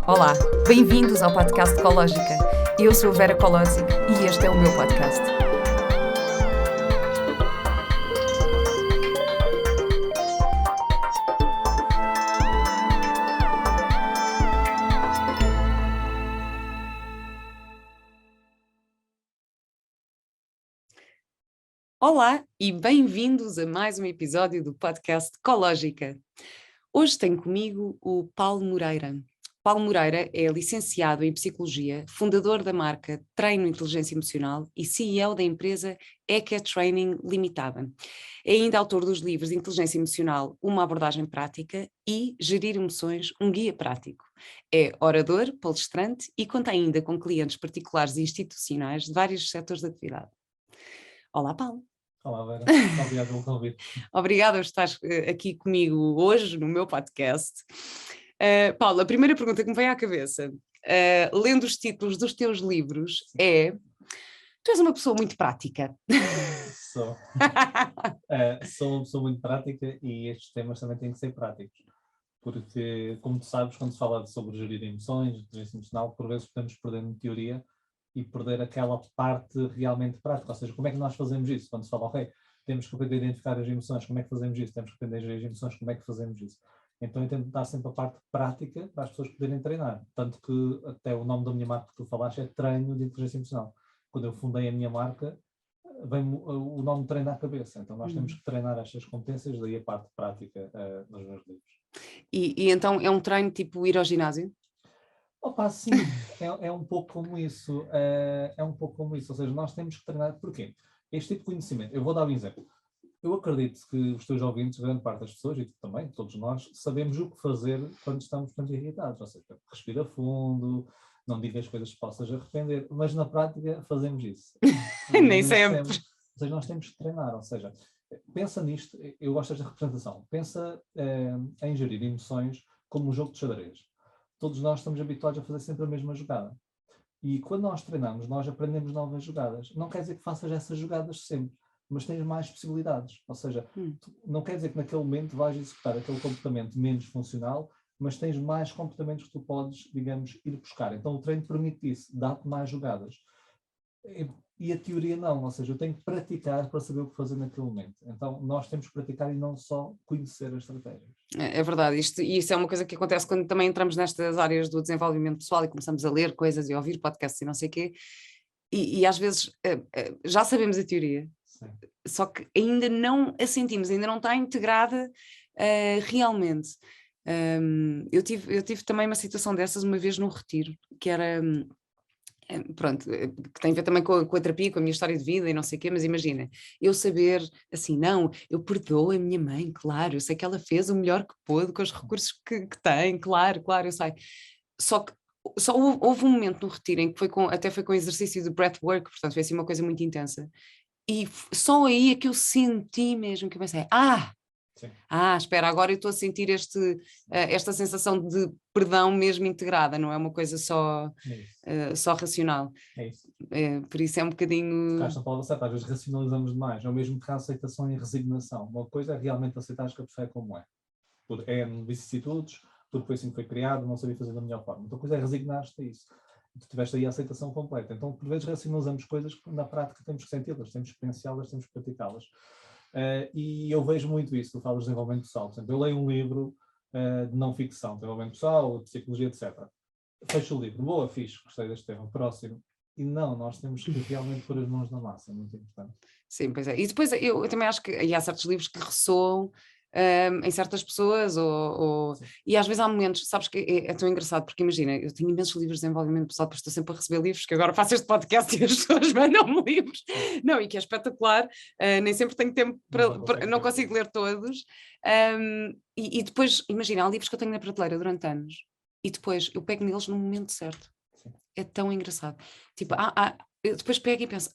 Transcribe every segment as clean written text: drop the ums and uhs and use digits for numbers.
Olá, bem-vindos ao podcast Ecológica. Eu sou a Vera Colosi e este é o meu podcast. Olá e bem-vindos a mais um episódio do podcast Ecológica. Hoje tenho comigo o Paulo Moreira. Paulo Moreira é licenciado em Psicologia, fundador da marca Treino Inteligência Emocional e CEO da empresa ECA Training Limitada. É ainda autor dos livros Inteligência Emocional, uma abordagem prática e Gerir Emoções, um guia prático. É orador, palestrante e conta ainda com clientes particulares e institucionais de vários setores de atividade. Olá, Paulo. Olá, Vera. Obrigado pelo convite. Obrigada por estar aqui comigo hoje no meu podcast. Paulo, a primeira pergunta que me veio à cabeça, lendo os títulos dos teus livros, é: tu és uma pessoa muito prática. Sou uma pessoa muito prática e estes temas também têm que ser práticos. Porque, como tu sabes, quando se fala sobre gerir emoções, inteligência emocional, por vezes podemos perder na teoria e perder aquela parte realmente prática. Ou seja, como é que nós fazemos isso? Quando se fala, ok, temos que aprender a identificar as emoções, como é que fazemos isso? Temos que aprender a gerir as emoções, como é que fazemos isso? Então eu tento dar sempre a parte prática para as pessoas poderem treinar. Tanto que até o nome da minha marca que tu falaste é Treino de Inteligência Emocional. Quando eu fundei a minha marca, vem o nome treino à cabeça. Então nós temos que treinar estas competências, daí a parte prática nos meus livros. E então é um treino tipo ir ao ginásio? Opa, sim, é um pouco como isso. É um pouco como isso. Ou seja, nós temos que treinar. Porquê? Este tipo de conhecimento. Eu vou dar um exemplo. Eu acredito que os teus ouvintes, grande parte das pessoas, e tu também, todos nós, sabemos o que fazer quando estamos bastante irritados. Ou seja, respira fundo, não diga as coisas que possas arrepender, mas na prática fazemos isso. Nem sempre. Ou seja, nós temos que treinar. Ou seja, pensa nisto, eu gosto desta representação. Pensa em gerir emoções como um jogo de xadrez. Todos nós estamos habituados a fazer sempre a mesma jogada. E quando nós treinamos, nós aprendemos novas jogadas. Não quer dizer que faças essas jogadas sempre, mas tens mais possibilidades. Ou seja, não quer dizer que naquele momento vais executar aquele comportamento menos funcional, mas tens mais comportamentos que tu podes, digamos, ir buscar. Então o treino permite isso, dá-te mais jogadas. E a teoria não, ou seja, eu tenho que praticar para saber o que fazer naquele momento. Então nós temos que praticar e não só conhecer as estratégias. É verdade, isso é uma coisa que acontece quando também entramos nestas áreas do desenvolvimento pessoal e começamos a ler coisas e a ouvir podcasts e não sei o quê, e às vezes já sabemos a teoria, Sim. só que ainda não a sentimos, ainda não está integrada realmente. Eu tive também uma situação dessas uma vez num retiro, que era... pronto, que tem a ver também com a terapia, com a minha história de vida e não sei o quê, mas imagina, eu saber, assim, não, eu perdoo a minha mãe, claro, eu sei que ela fez o melhor que pôde com os recursos que tem, claro, eu sei. Só que só houve um momento no retiro em que até foi com exercício de breathwork, portanto foi assim uma coisa muito intensa, e só aí é que eu senti mesmo, que eu pensei, Sim. espera, agora eu estou a sentir esta sensação de perdão mesmo integrada, não é uma coisa só racional. É isso. Por isso é um bocadinho... Tocaste na palavra certa, às vezes racionalizamos demais. É o mesmo que a aceitação e a resignação. Uma coisa é realmente aceitar que a pessoa é como é. Por N vicissitudes, tudo foi assim que foi criado, não sabia fazer da melhor forma. Outra coisa é resignar-te a isso. Tu tiveste aí a aceitação completa. Então, por vezes, racionalizamos coisas que na prática temos que senti-las, temos que experienciá-las, temos que praticá-las. E eu vejo muito isso, tu falas de desenvolvimento pessoal. Por exemplo, eu leio um livro de não ficção, desenvolvimento pessoal, de psicologia, etc. Fecho o livro, boa, fixe, gostei deste tema, próximo. E não, nós temos que realmente pôr as mãos na massa, é muito importante. Sim, pois é. E depois eu também acho que há certos livros que ressoam em certas pessoas, e às vezes há momentos, sabes que é tão engraçado, porque imagina, eu tenho imensos livros de desenvolvimento pessoal, porque estou sempre a receber livros, que agora faço este podcast e as pessoas mandam-me livros, não, e que é espetacular, nem sempre tenho tempo não consigo ler todos, e depois, imagina, há livros que eu tenho na prateleira durante anos, e depois eu pego neles no momento certo. Sim. É tão engraçado. Tipo, eu depois pego e penso,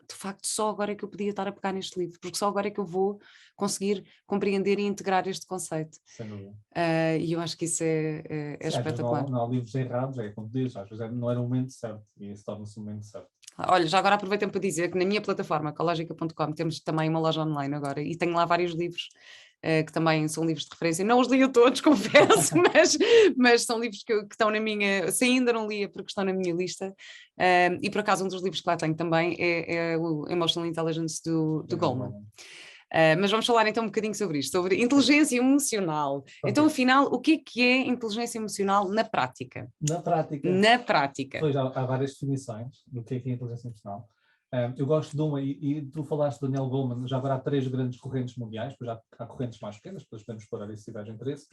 de facto, só agora é que eu podia estar a pegar neste livro, porque só agora é que eu vou conseguir compreender e integrar este conceito. Sem dúvida. E eu acho que isso é espetacular. Não há livros errados, é como dizes, às vezes não era o momento certo, e esse torna-se o momento certo. Olha, já agora aproveitei para dizer que na minha plataforma, ecologica.com, temos também uma loja online agora, e tenho lá vários livros que também são livros de referência. Não os li todos, confesso, mas são livros que estão na minha... Se ainda não li é porque estão na minha lista. E por acaso um dos livros que lá tenho também é o Emotional Intelligence do Goleman. Mas vamos falar então um bocadinho sobre isto, sobre inteligência emocional. Então, afinal, o que é inteligência emocional na prática? Na prática. Na prática. Pois há várias definições do que é inteligência emocional. Eu gosto de uma, e tu falaste do Daniel Goleman, já haverá 3 grandes correntes mundiais, depois há correntes mais pequenas, depois podemos explorar isso se tiveres interesse.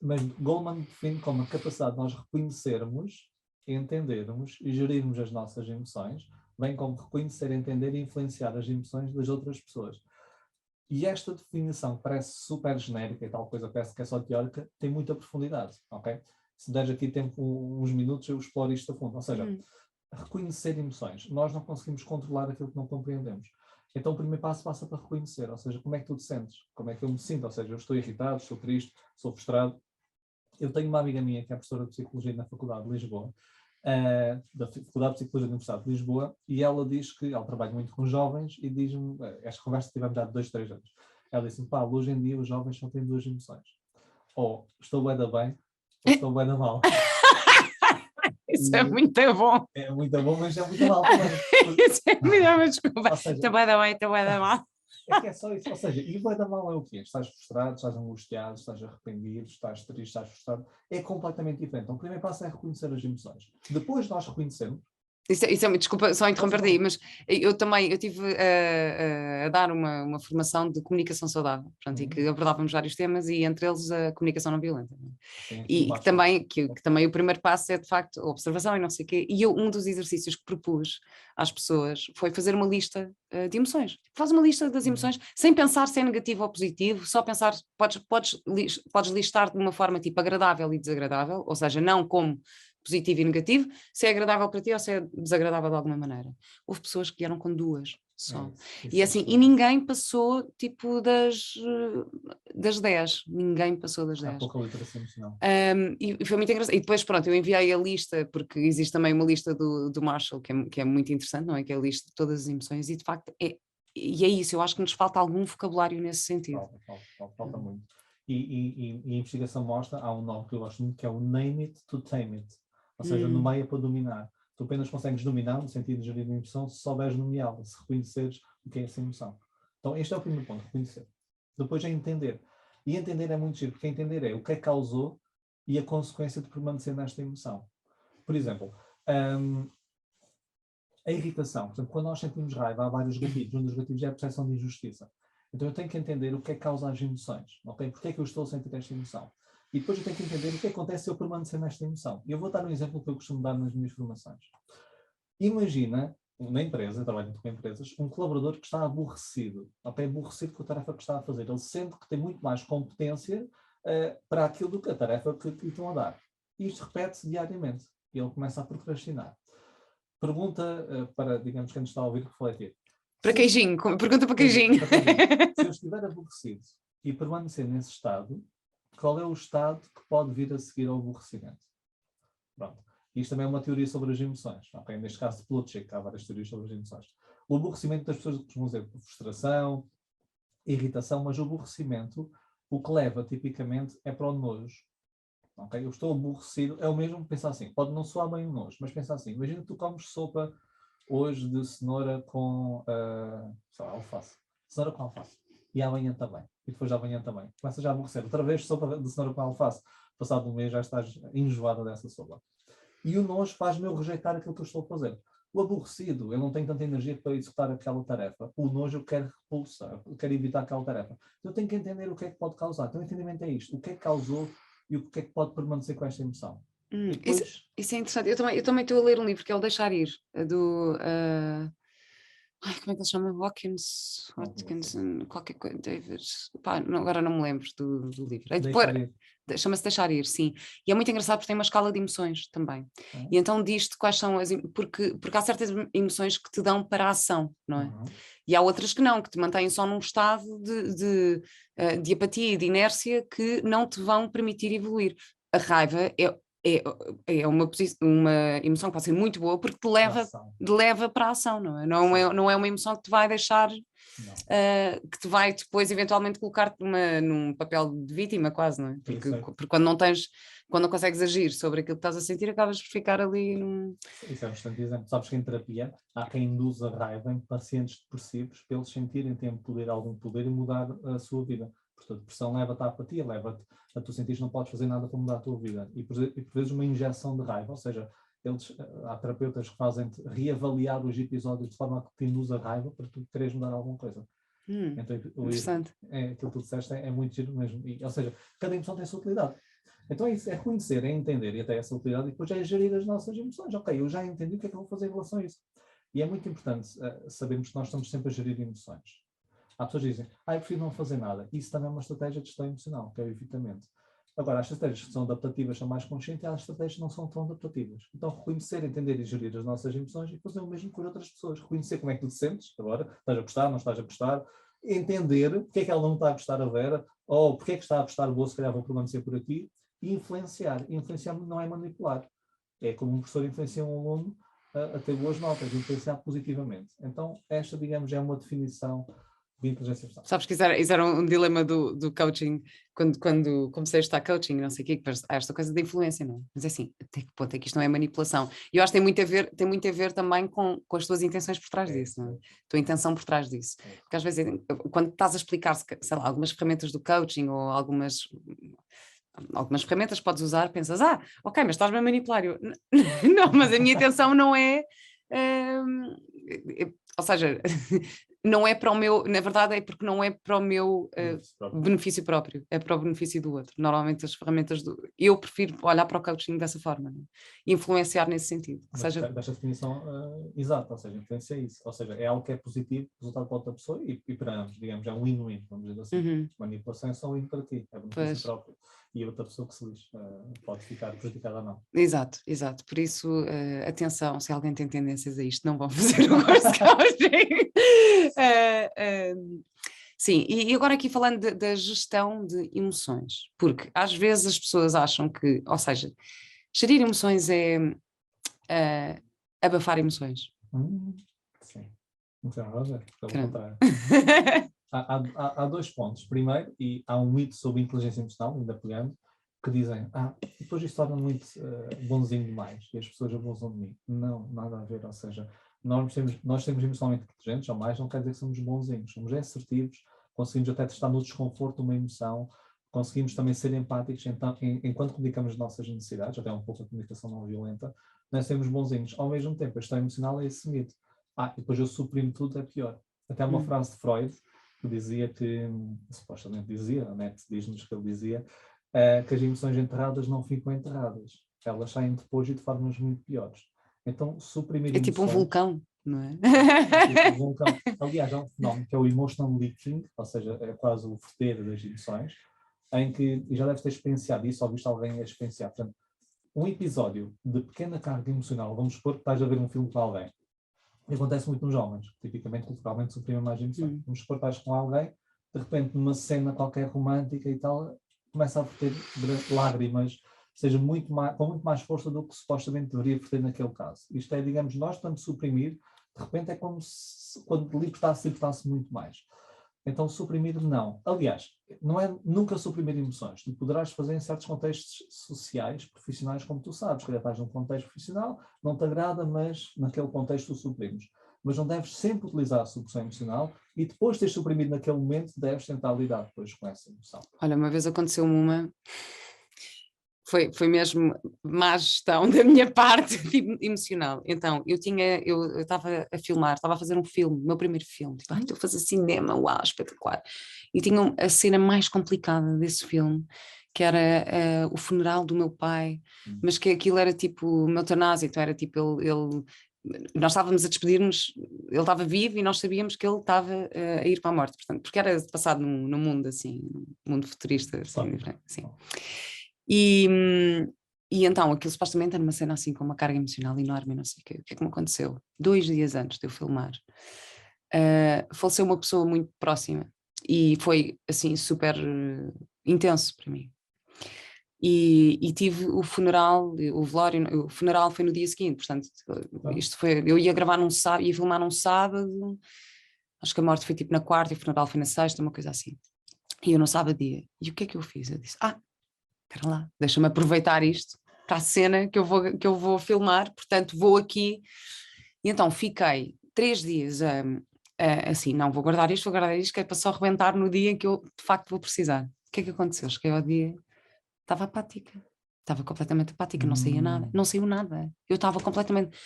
Mas Goleman define como a capacidade de nós reconhecermos, entendermos e gerirmos as nossas emoções, bem como reconhecer, entender e influenciar as emoções das outras pessoas. E esta definição parece super genérica e tal coisa, parece que é só teórica, tem muita profundidade, ok? Se deres aqui tempo, uns minutos, eu exploro isto a fundo. Ou seja, reconhecer emoções. Nós não conseguimos controlar aquilo que não compreendemos. Então o primeiro passo passa para reconhecer, ou seja, como é que tu te sentes? Como é que eu me sinto? Ou seja, eu estou irritado, estou triste, estou frustrado. Eu tenho uma amiga minha que é professora de Psicologia na Faculdade de Lisboa, da Faculdade de Psicologia da Universidade de Lisboa, e ela diz que ela trabalha muito com jovens e diz-me, esta conversa tivemos já de 2, 3 anos, ela disse-me, Paulo, hoje em dia os jovens só têm 2 emoções. Ou estou bué da bem, ou estou bué da mal. Isso é muito bom. É muito bom, mas é muito mal também. Isso é muito bom, desculpa. Seja, estou bué da bem, estou bué da mal. É que é só isso. Ou seja, e bué da mal é o quê? Estás frustrado, estás angustiado, estás arrependido, estás triste, estás frustrado. É completamente diferente. Então o primeiro passo é reconhecer as emoções. Depois de nós reconhecermos, Isso é, desculpa só interromper daí, mas eu estive a dar uma formação de comunicação saudável, portanto, e que abordávamos vários temas, e entre eles a comunicação não violenta. Sim, e que também o primeiro passo é de facto a observação e não sei o quê, e um dos exercícios que propus às pessoas foi fazer uma lista de emoções. Faz uma lista das emoções, sem pensar se é negativo ou positivo, só pensar, podes listar de uma forma tipo agradável e desagradável, ou seja, não como positivo e negativo, se é agradável para ti ou se é desagradável de alguma maneira. Houve pessoas que vieram com 2 só. E assim, e ninguém passou tipo das 10. Ninguém passou das 10. Há pouca literacia emocional. E foi muito engraçado. E depois, pronto, eu enviei a lista, porque existe também uma lista do Marshall, que é muito interessante, não é? Que é a lista de todas as emoções, e de facto e é isso, eu acho que nos falta algum vocabulário nesse sentido. Falta muito. E a investigação mostra, há um nome que eu gosto muito, que é o Name It to Tame It. Ou seja, nomeia para dominar. Tu apenas consegues dominar, no sentido de gerir uma emoção, se souberes nomeá-la, se reconheceres o que é essa emoção. Então este é o primeiro ponto, reconhecer. Depois é entender. E entender é muito giro, porque entender é o que é que causou e a consequência de permanecer nesta emoção. Por exemplo, a irritação. Portanto, quando nós sentimos raiva, há vários gatilhos. Um dos gatilhos é a percepção de injustiça. Então eu tenho que entender o que é que causa as emoções. Okay? Porque é que eu estou a sentir esta emoção? E depois eu tenho que entender o que acontece se eu permanecer nesta emoção. E eu vou dar um exemplo que eu costumo dar nas minhas formações. Imagina, na empresa, eu trabalho muito com empresas, um colaborador que está aborrecido. Okay? Aborrecido com a tarefa que está a fazer. Ele sente que tem muito mais competência para aquilo do que a tarefa que lhe estão a dar. E isto repete-se diariamente. E ele começa a procrastinar. Pergunta para, digamos, quem nos está a ouvir, refletir. Para queijinho, pergunta para queijinho. Se eu estiver aborrecido e permanecer nesse estado, qual é o estado que pode vir a seguir ao aborrecimento? Pronto. Isto também é uma teoria sobre as emoções. Okay? Neste caso de Plutchik, há várias teorias sobre as emoções. O aborrecimento das pessoas costumam dizer frustração, irritação, mas o aborrecimento, o que leva tipicamente é para o nojo. Okay? Eu estou aborrecido, é o mesmo pensar assim, pode não soar bem o nojo, mas pensar assim, imagina que tu comes sopa hoje de cenoura com alface. Cenoura com alface. E amanhã também. E depois de amanhã também. Começas já a aborrecer. Outra vez sopa de cenoura com alface. Passado um mês já estás enjoada dessa sopa. E o nojo faz-me eu rejeitar aquilo que eu estou a fazer. O aborrecido, eu não tenho tanta energia para executar aquela tarefa. O nojo eu quero repulsar, eu quero evitar aquela tarefa. Então eu tenho que entender o que é que pode causar. Então o entendimento é isto. O que é que causou e o que é que pode permanecer com esta emoção. Depois... Isso é interessante. Eu também estou a ler um livro que é o Deixar Ir, do... como é que ele se chama? Watkins, qualquer coisa, David... agora não me lembro do livro. Chama-se Deixar Ir, sim. E é muito engraçado porque tem uma escala de emoções também. E então diz-te quais são as... Porque há certas emoções que te dão para a ação, não é? E há outras que não, que te mantêm só num estado de apatia e de inércia que não te vão permitir evoluir. A raiva é uma emoção que pode ser muito boa porque te leva para a ação, não é? Não é uma emoção que te vai deixar que te vai depois eventualmente colocar-te num papel de vítima quase, não é? Porque quando não consegues agir sobre aquilo que estás a sentir, acabas por ficar ali num... Isso é um excelente exemplo. Sabes que em terapia há quem induz a raiva em pacientes depressivos para eles sentirem que têm algum poder e mudar a sua vida. Portanto, a depressão leva-te à apatia, leva-te a tu sentir que não podes fazer nada para mudar a tua vida. E por vezes uma injeção de raiva, ou seja, há terapeutas que fazem reavaliar os episódios de forma a que te induz a raiva para tu quereres mudar alguma coisa. Então, interessante. aquilo que tu disseste é muito giro mesmo. Ou seja, cada emoção tem a sua utilidade. Então é isso, é conhecer, é entender e até essa utilidade e depois é gerir as nossas emoções. Ok, eu já entendi o que é que eu vou fazer em relação a isso. E é muito importante sabermos que nós estamos sempre a gerir emoções. Há pessoas que dizem, eu prefiro não fazer nada. Isso também é uma estratégia de gestão emocional, que é o evitamento. Agora, as estratégias que são adaptativas são mais conscientes e as estratégias que não são tão adaptativas. Então, reconhecer, entender e gerir as nossas emoções e fazer o mesmo com as outras pessoas. Reconhecer como é que tu te sentes agora, estás a gostar, não estás a gostar. Entender porque é que ela não está a gostar a Vera, ou porque é que está a gostar o Boa, se calhar vou permanecer por aqui. E influenciar. Influenciar não é manipular. É como um professor influencia um aluno a ter boas notas, influenciar positivamente. Então, esta, digamos, é uma definição de inteligência emocional. Sabes que isso era um dilema do coaching, quando comecei a estudar coaching, não sei o quê, esta coisa da influência, não é? Mas é assim, até que ponto é que isto não é manipulação? E eu acho que tem muito a ver também com as tuas intenções por trás disso, não é? A tua intenção por trás disso. Porque às vezes, quando estás a explicar, sei lá, algumas ferramentas do coaching ou algumas ferramentas podes usar, pensas, ok, mas estás-me a manipular. Não, mas a minha intenção não é... ou seja, não é para o meu... Na verdade é porque não é para o meu benefício próprio, é para o benefício do outro. Normalmente as ferramentas... Eu prefiro olhar para o coaching dessa forma, né? Influenciar nesse sentido. Ou seja, desta definição exata, ou seja, influencia isso. Ou seja, é algo que é positivo, resultado para outra pessoa e para ambos, digamos, é um win-win, vamos dizer assim. Manipulação é só win para ti, é benefício próprio. E a outra pessoa que se lixe, pode ficar prejudicada ou não. Exato. Por isso, atenção, se alguém tem tendências a isto, não vão fazer o curso de coaching. Sim, e agora aqui falando da gestão de emoções, porque às vezes as pessoas acham que, ou seja, gerir emoções é abafar emoções. Sim, não tem nada a ver, pelo contrário. Há dois pontos. Primeiro, e há um mito sobre inteligência emocional, ainda pegando, que dizem, depois isto torna muito bonzinho demais e as pessoas abusam de mim. Não, nada a ver, ou seja, nós temos emocionalmente inteligentes, ou mais, não quer dizer que somos bonzinhos, somos assertivos, conseguimos até testar no desconforto uma emoção, conseguimos também ser empáticos, então, enquanto comunicamos as nossas necessidades, até um pouco a comunicação não violenta, nós sermos bonzinhos. Ao mesmo tempo, a gestão emocional é esse mito. Depois eu suprimo tudo, é pior. Até uma frase de Freud, que dizia que, supostamente dizia, a NET diz-nos que ele dizia, que as emoções enterradas não ficam enterradas. Elas saem depois e de formas muito piores. Então, suprimir emoções... É tipo um vulcão, não é? É tipo um vulcão. Aliás, há um fenómeno que é o emotional leaking, ou seja, é quase o verter das emoções, em que, e já deves ter experienciado isso, ou visto alguém a experienciar. Portanto, um episódio de pequena carga emocional, vamos supor que estás a ver um filme com alguém, e acontece muito nos jovens, tipicamente, culturalmente, suprimem mais emoções. Vamos supor que estás com alguém, de repente, numa cena qualquer romântica e tal, começa a verter lágrimas, seja com muito mais força do que supostamente deveria verter naquele caso. Isto é, digamos, nós estamos a suprimir, de repente é como se, quando libertasse muito mais. Então, suprimir, não. Aliás, não é nunca suprimir emoções. Tu poderás fazer em certos contextos sociais, profissionais, como tu sabes. Se calhar estás num contexto profissional, não te agrada, mas naquele contexto tu suprimes. Mas não deves sempre utilizar a supressão emocional e depois de teres suprimido naquele momento, deves tentar lidar depois com essa emoção. Olha, uma vez aconteceu-me uma... Foi mesmo má gestão da minha parte tipo, emocional. Então, eu estava a filmar, estava a fazer um filme, o meu primeiro filme. Tipo, estou a fazer cinema, uau, espetacular. E tinha a cena mais complicada desse filme, que era o funeral do meu pai, mas que aquilo era tipo uma eutanásia, então era tipo nós estávamos a despedir-nos, ele estava vivo e nós sabíamos que ele estava a ir para a morte, portanto, porque era passado num mundo assim, num mundo futurista, assim, diferente, assim. E então, aquilo supostamente era uma cena assim com uma carga emocional enorme, não sei o quê. O que é que me aconteceu? 2 dias antes de eu filmar, faleceu uma pessoa muito próxima e foi assim super intenso para mim. E tive o funeral, o velório, o funeral foi no dia seguinte, portanto, isto foi, eu ia gravar num sábado, ia filmar num sábado, Acho que a morte foi tipo na quarta e o funeral foi na sexta, uma coisa assim. E eu no sábado dia. E o que é que eu fiz? Eu disse, espera lá, deixa-me aproveitar isto para a cena que eu vou filmar, portanto vou aqui. E então fiquei 3 dias assim, não, vou guardar isto, que é para só rebentar no dia em que eu de facto vou precisar. O que é que aconteceu? Cheguei ao dia, estava apática. Estava completamente apática, não saía nada, não saiu nada. Eu estava completamente.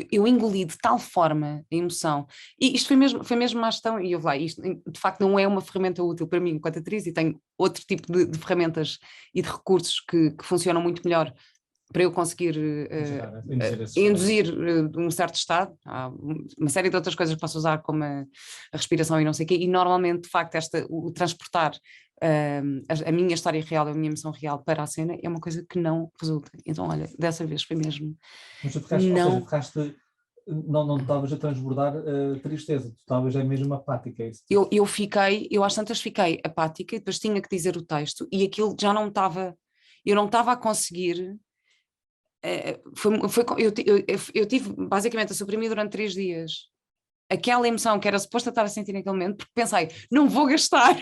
Eu engoli de tal forma a emoção. E isto foi mesmo uma gestão, e eu lá, isto de facto não é uma ferramenta útil para mim enquanto atriz, e tenho outro tipo de ferramentas e de recursos que funcionam muito melhor para eu conseguir induzir um certo estado. Há uma série de outras coisas que posso usar, como a respiração e não sei o quê, e normalmente, de facto, o transportar a minha história real, a minha emoção real para a cena é uma coisa que não resulta. Então, olha, dessa vez foi mesmo. Mas tu ficaste, ou seja, ficaste, não estavas a transbordar tristeza, tu estavas mesmo apática, é isso? Eu às tantas fiquei apática e depois tinha que dizer o texto e aquilo já não estava, eu não estava a conseguir. Eu tive basicamente a suprimir durante 3 dias aquela emoção que era suposta estar a sentir naquele momento, porque pensei, não vou gastar,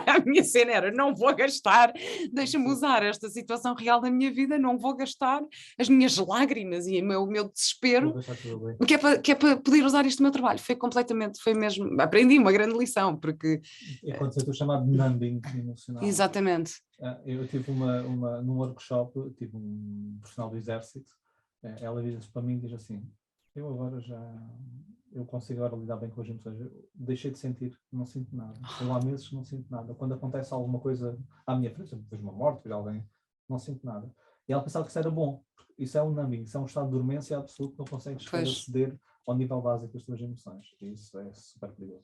a minha cena era, não vou gastar, deixa-me usar esta situação real da minha vida, não vou gastar as minhas lágrimas e o meu desespero, que é para poder usar isto no meu trabalho. Foi mesmo, aprendi uma grande lição, porque... Aconteceu o chamado numbing emocional. Exatamente. Eu tive num workshop, tive um profissional do exército, ela diz para mim, diz assim, eu consigo agora lidar bem com as emoções, eu deixei de sentir, não sinto nada, eu há meses que não sinto nada, quando acontece alguma coisa à minha frente, depois de uma morte, depois de alguém, não sinto nada. E ela pensava que isso era bom, isso é um numbing, isso é um estado de dormência absoluto, não consegues aceder ao nível básico das tuas emoções, e isso é super perigoso.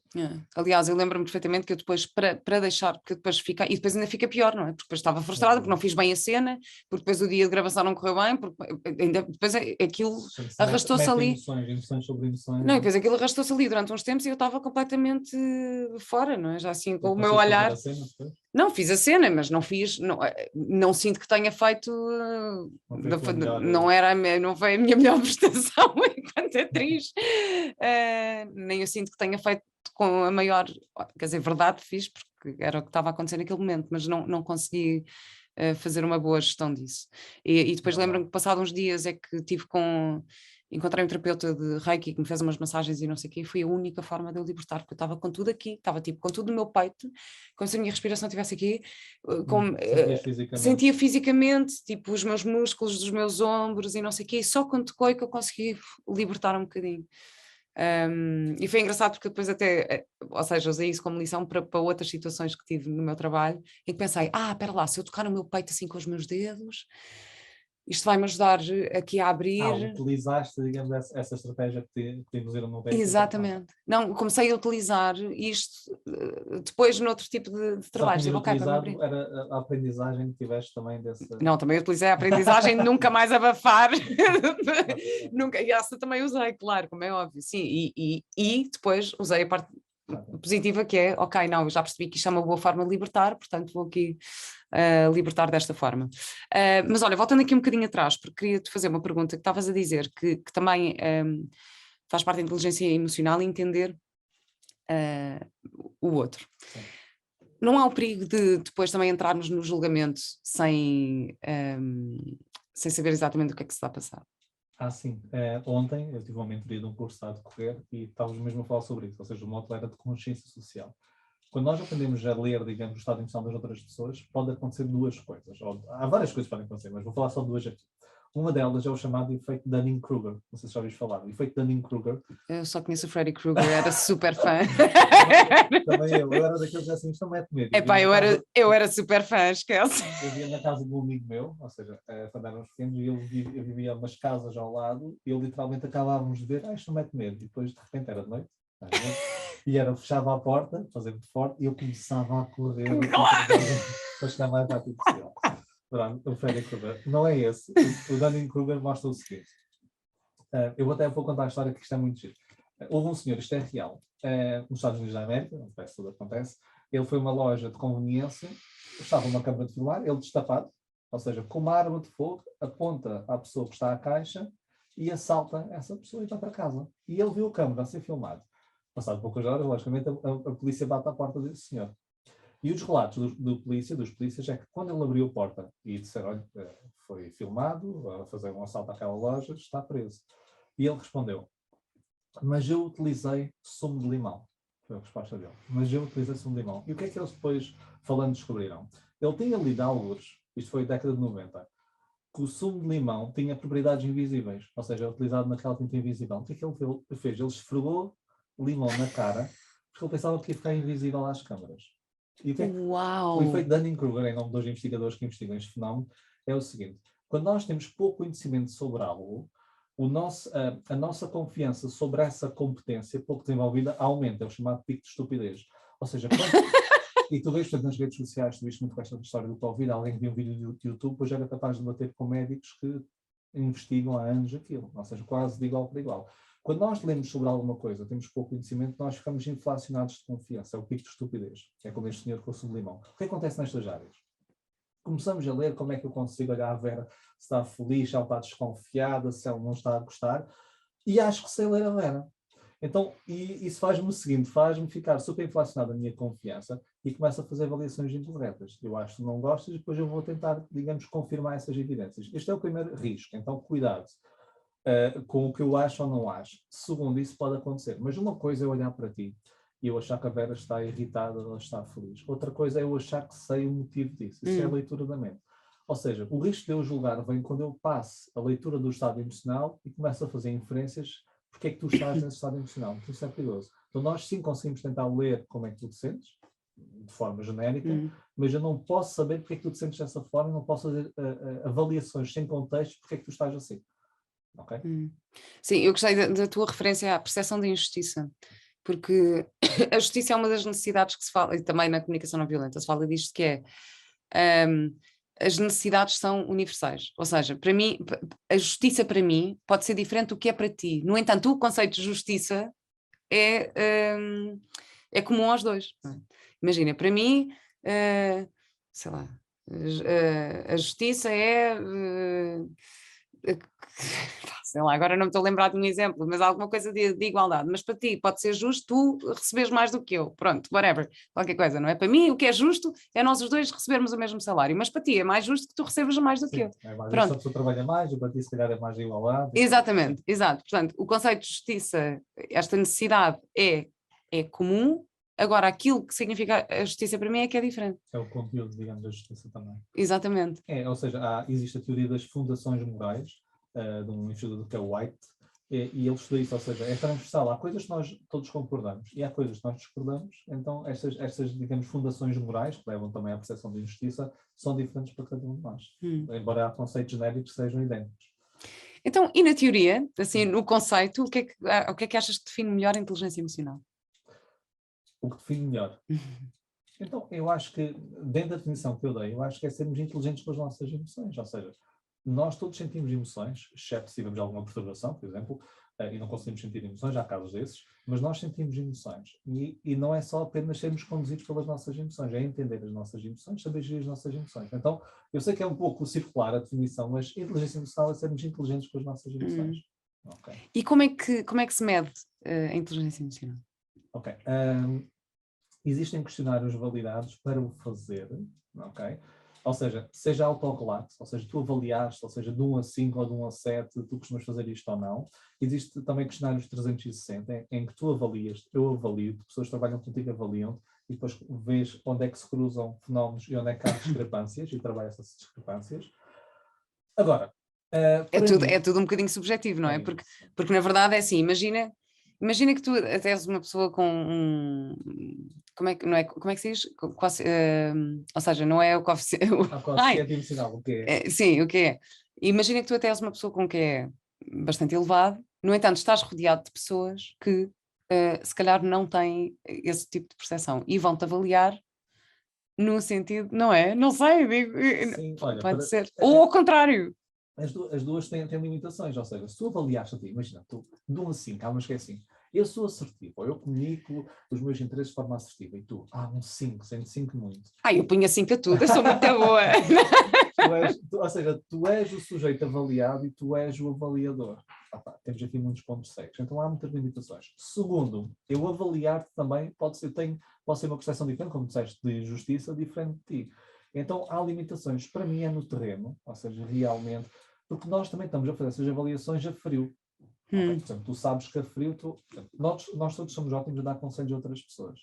Aliás, eu lembro-me perfeitamente que eu depois, para deixar, porque depois fica, e depois ainda fica pior, não é? Porque depois estava frustrada, porque não fiz bem a cena, porque depois o dia de gravação não correu bem, porque ainda depois aquilo arrastou-se ali. Emoções sobre emoções. Não, e depois aquilo arrastou-se ali durante uns tempos e eu estava completamente fora, não é? Já assim, com o meu olhar. Não, fiz a cena, mas não fiz, não sinto que tenha feito, não foi a minha melhor prestação enquanto atriz, nem eu sinto que tenha feito com a maior, quer dizer, verdade fiz, porque era o que estava a acontecer naquele momento, mas não consegui fazer uma boa gestão disso. E depois lembro-me que passado uns dias é que encontrei um terapeuta de Reiki que me fez umas massagens e não sei o quê, e foi a única forma de eu libertar, porque eu estava com tudo aqui, estava tipo com tudo no meu peito, como se a minha respiração estivesse aqui, sentia fisicamente, tipo os meus músculos dos meus ombros e não sei o quê, e só quando tocou é que eu consegui libertar um bocadinho. E foi engraçado porque depois até, ou seja, usei isso como lição para outras situações que tive no meu trabalho, em que pensei, espera lá, se eu tocar no meu peito assim com os meus dedos, isto vai-me ajudar aqui a abrir. Utilizaste, digamos, essa estratégia que te induziram no peito. Exatamente. Não, comecei a utilizar isto depois noutro tipo de trabalhos. Utilizado era a aprendizagem que tiveste também desse... Não, também utilizei a aprendizagem de nunca mais abafar. Nunca, e essa também usei, claro, como é óbvio. Sim, e depois usei a parte positiva que é, ok, não, eu já percebi que isto é uma boa forma de libertar, portanto vou aqui libertar desta forma. Mas olha, voltando aqui um bocadinho atrás, porque queria-te fazer uma pergunta que estavas a dizer que também faz parte da inteligência emocional entender o outro. Sim. Não há o perigo de depois também entrarmos no julgamento sem saber exatamente o que é que se está a passar? Sim. Ontem eu tive uma mentoria de um curso a decorrer e estávamos mesmo a falar sobre isso, ou seja, uma atleta de consciência social. Quando nós aprendemos a ler, digamos, o estado de emoção das outras pessoas, pode acontecer duas coisas. Há várias coisas que podem acontecer, mas vou falar só de duas aqui. Uma delas é o chamado efeito Dunning-Kruger. Não sei se já ouviste falar. O efeito Dunning-Kruger. Eu só conheço o Freddy Krueger, era super fã. Também eu era daqueles assim, isto não mete medo. Eu era super fã, esquece. Eu vivia na casa de um amigo meu, ou seja, quando éramos pequenos, e eu vivia umas casas ao lado, e eu literalmente acabávamos de ver, isto não mete medo. E depois, de repente, era de noite, e fechava a porta, fazia muito forte, e eu começava a correr para chegar mais rápido possível. Pronto, o Freddy Krueger. Não é esse. O Dunning-Kruger mostra o seguinte. Eu até vou contar a história que isto é muito giro. Houve um senhor, isto é real, nos Estados Unidos da América, onde parece tudo acontece, ele foi a uma loja de conveniência, estava uma câmara de filmar, ele destapado, ou seja, com uma arma de fogo, aponta à pessoa que está à caixa e assalta essa pessoa e vai para casa. E ele viu a câmara a ser filmado. Passado poucas horas, logicamente, a polícia bate à porta desse senhor. E os relatos dos polícias, é que quando ele abriu a porta e disseram, olha, foi filmado, a fazer um assalto àquela loja, está preso. E ele respondeu, mas eu utilizei sumo de limão. Foi a resposta dele. Mas eu utilizei sumo de limão. E o que é que eles depois, falando, descobriram? Ele tinha lido alguns, isto foi década de 90, que o sumo de limão tinha propriedades invisíveis, ou seja, é utilizado naquela tinta invisível. O que é que ele fez? Ele esfregou limão na cara, porque ele pensava que ia ficar invisível às câmaras. E o que é que o efeito Dunning-Kruger, em nome dos investigadores que investigam este fenómeno, é o seguinte: quando nós temos pouco conhecimento sobre algo, a nossa confiança sobre essa competência pouco desenvolvida aumenta, é o chamado pico de estupidez. Ou seja, e tu vês, portanto, nas redes sociais, tu viste muito com esta história do Covid, alguém que viu um vídeo do YouTube, depois era capaz de debater com médicos que investigam há anos aquilo, ou seja, quase de igual para igual. Quando nós lemos sobre alguma coisa, temos pouco conhecimento, nós ficamos inflacionados de confiança, é o pico de estupidez, é como este senhor com o sumo de limão. O que acontece nestas áreas? Começamos a ler como é que eu consigo olhar a Vera se está feliz, se ela está desconfiada, se ela não está a gostar, e acho que sei ler a Vera. Então, e isso faz-me o seguinte, faz-me ficar super inflacionado a minha confiança e começo a fazer avaliações incorretas. Eu acho que não gostas e depois eu vou tentar, digamos, confirmar essas evidências. Este é o primeiro risco, então cuidado com o que eu acho ou não acho. Segundo, isso pode acontecer. Mas uma coisa é olhar para ti e eu achar que a Vera está irritada ou está feliz. Outra coisa é eu achar que sei o motivo disso. Isso é a leitura da mente. Ou seja, o risco de eu julgar vem quando eu passo a leitura do estado emocional e começo a fazer inferências porque é que tu estás nesse estado emocional. Então isso é perigoso. Então nós sim conseguimos tentar ler como é que tu te sentes, de forma genérica, mas eu não posso saber porque é que tu te sentes dessa forma, não posso fazer avaliações sem contexto porque é que tu estás assim. Okay? Sim, eu gostei da tua referência à percepção de injustiça, porque a justiça é uma das necessidades que se fala, e também na comunicação não violenta se fala disto, que é as necessidades são universais, ou seja, para mim, a justiça para mim pode ser diferente do que é para ti. No entanto, o conceito de justiça é comum aos dois. Imagina, para mim, sei lá, a justiça sei lá, agora não me estou a lembrar de um exemplo, mas alguma coisa de igualdade. Mas para ti pode ser justo tu receberes mais do que eu. Pronto, whatever, qualquer coisa, não é? Para mim o que é justo é nós os dois recebermos o mesmo salário, mas para ti é mais justo que tu recebas mais do que eu. É mais justo, a pessoa trabalha mais, e para ti se calhar é mais de igualdade. Exatamente, exato. Portanto, o conceito de justiça, esta necessidade é comum. Agora, aquilo que significa a justiça para mim é que é diferente. É o conteúdo, digamos, da justiça também. Exatamente. Ou seja, existe a teoria das fundações morais, de um investigador que é o White, e ele estuda isso, ou seja, é transversal. Há coisas que nós todos concordamos e há coisas que nós discordamos, então estas digamos, fundações morais, que levam também à percepção de injustiça, são diferentes para cada um de nós, embora há conceitos genéricos que sejam idênticos. Então, e na teoria, assim, no conceito, o que é que achas que define melhor a inteligência emocional? O que define melhor? Então, eu acho que, dentro da definição que eu dei, eu acho que é sermos inteligentes com as nossas emoções, ou seja, nós todos sentimos emoções, exceto se tivermos alguma perturbação, por exemplo, e não conseguimos sentir emoções, há casos desses, mas nós sentimos emoções. E não é só apenas sermos conduzidos pelas nossas emoções, é entender as nossas emoções, saber gerir as nossas emoções. Então, eu sei que é um pouco circular a definição, mas inteligência emocional é sermos inteligentes com as nossas emoções. Okay. E como é que se mede a inteligência emocional? Ok. Existem questionários validados para o fazer, ok? Ou seja autorrelato, ou seja, tu avaliaste, ou seja, de 1 a 5 ou de 1 a 7, tu costumas fazer isto ou não. Existe também questionários 360, em que tu avalias, eu avalio, pessoas que trabalham contigo avaliam, e depois vês onde é que se cruzam fenómenos e onde é que há discrepâncias, e trabalha essas discrepâncias. Agora... é tudo um bocadinho subjetivo, não é? Porque na verdade é assim, imagina que tu até és uma pessoa com como é que se diz? Ou seja, não é o coeficiente... A coeficiente emocional, o que é? Sim, o que é? Imagina que tu até és uma pessoa com que é bastante elevado, no entanto estás rodeado de pessoas que se calhar não têm esse tipo de percepção e vão-te avaliar no sentido, não é? Não sei, digo, sim, olha, pode ser. Ou ao contrário. As duas têm limitações, ou seja, se tu avaliaste a ti, imagina, tu de 1 a 5, há umas que é assim, eu sou assertivo, ou eu comunico os meus interesses de forma assertiva, e tu, um 5, sendo 5 muito. Eu punha 5 a tudo, eu sou muito boa. ou seja, tu és o sujeito avaliado e tu és o avaliador. Temos aqui muitos pontos cegos. Então há muitas limitações. Segundo, eu avaliar-te também pode ser uma percepção diferente, como disseste, de justiça diferente de ti. Então há limitações. Para mim é no terreno, ou seja, realmente, porque nós também estamos a fazer essas avaliações a frio. Okay? Por exemplo, tu sabes que a frio, nós todos somos ótimos a dar conselhos a outras pessoas.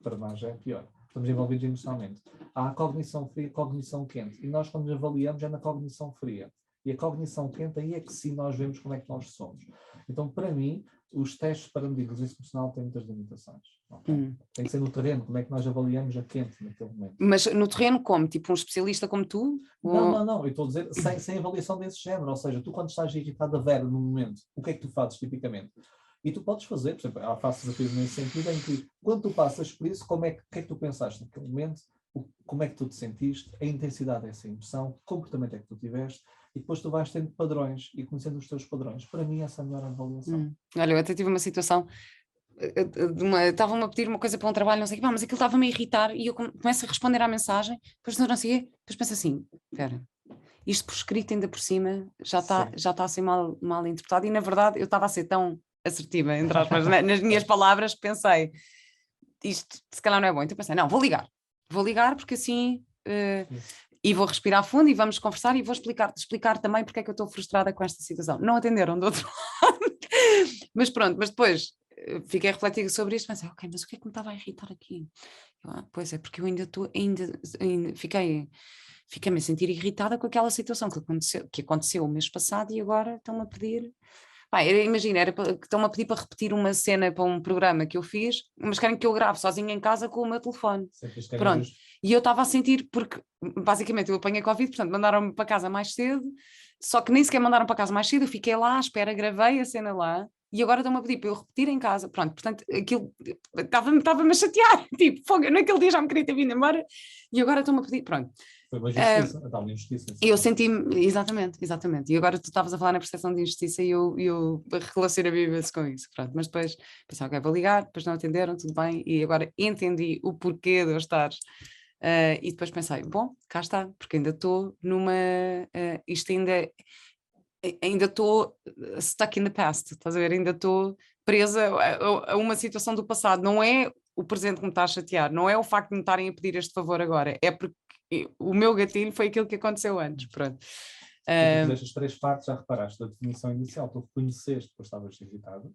Para nós é pior. Estamos envolvidos emocionalmente. Há a cognição fria e a cognição quente. E nós, quando nos avaliamos, é na cognição fria. E a cognição quente, aí é que sim nós vemos como é que nós somos. Então, para mim, os testes para medir inteligência emocional têm muitas limitações. Okay? Tem que ser no terreno, como é que nós avaliamos a quente naquele momento. Mas no terreno como? Tipo um especialista como tu? Não. Eu estou a dizer sem avaliação desse género. Ou seja, tu quando estás irritada, Vera, no momento, o que é que tu fazes tipicamente? E tu podes fazer, por exemplo, há faço desafios nesse sentido, em que quando tu passas por isso, o que é que tu pensaste naquele momento, como é que tu te sentiste, a intensidade dessa emoção, que comportamento é que tu tiveste, e depois tu vais tendo padrões e conhecendo os teus padrões. Para mim, essa é a melhor avaliação. Olha, eu até tive uma situação, estavam-me a pedir uma coisa para um trabalho, não sei o quê, mas aquilo estava-me a irritar, e eu começo a responder à mensagem, depois não sei o quê, depois penso assim, espera, isto por escrito ainda por cima já está a ser mal interpretado, e na verdade eu estava a ser tão assertiva, entre aspas, nas minhas palavras, pensei, isto se calhar não é bom, então pensei, não, vou ligar porque assim, e vou respirar fundo e vamos conversar e vou explicar também porque é que eu estou frustrada com esta situação. Não atenderam do outro lado, mas pronto, mas depois fiquei a refletir sobre isto, pensei, ok, mas o que é que me estava a irritar aqui? Pois é, porque eu ainda fiquei-me a sentir irritada com aquela situação que aconteceu o mês passado e agora estão-me a pedir. Imagina, estão-me a pedir para repetir uma cena para um programa que eu fiz, mas querem que eu grave sozinha em casa com o meu telefone. Pronto. E eu estava a sentir, porque basicamente eu apanhei Covid, portanto mandaram-me para casa mais cedo, só que nem sequer mandaram para casa mais cedo, eu fiquei lá à espera, gravei a cena lá, e agora estão-me a pedir para eu repetir em casa. Pronto, portanto, aquilo estava-me a chatear, tipo, fogo, naquele dia já me queria ter vindo embora, e agora estão-me a pedir, pronto. Foi uma justiça, a tal injustiça. Eu senti-me, exatamente, e agora tu estavas a falar na percepção de injustiça e eu relacionei-me com isso, pronto, mas depois pensei, ok, vou ligar, depois não atenderam, tudo bem, e agora entendi o porquê de eu estar, e depois pensei, bom, cá está, porque ainda estou isto ainda estou stuck in the past, estás a ver, ainda estou presa a uma situação do passado, não é o presente que me está a chatear, não é o facto de me estarem a pedir este favor agora, é porque o meu gatilho foi aquilo que aconteceu antes, pronto. Tu fizeste as 3 partes, já reparaste, da definição inicial, tu reconheceste que estavas irritado,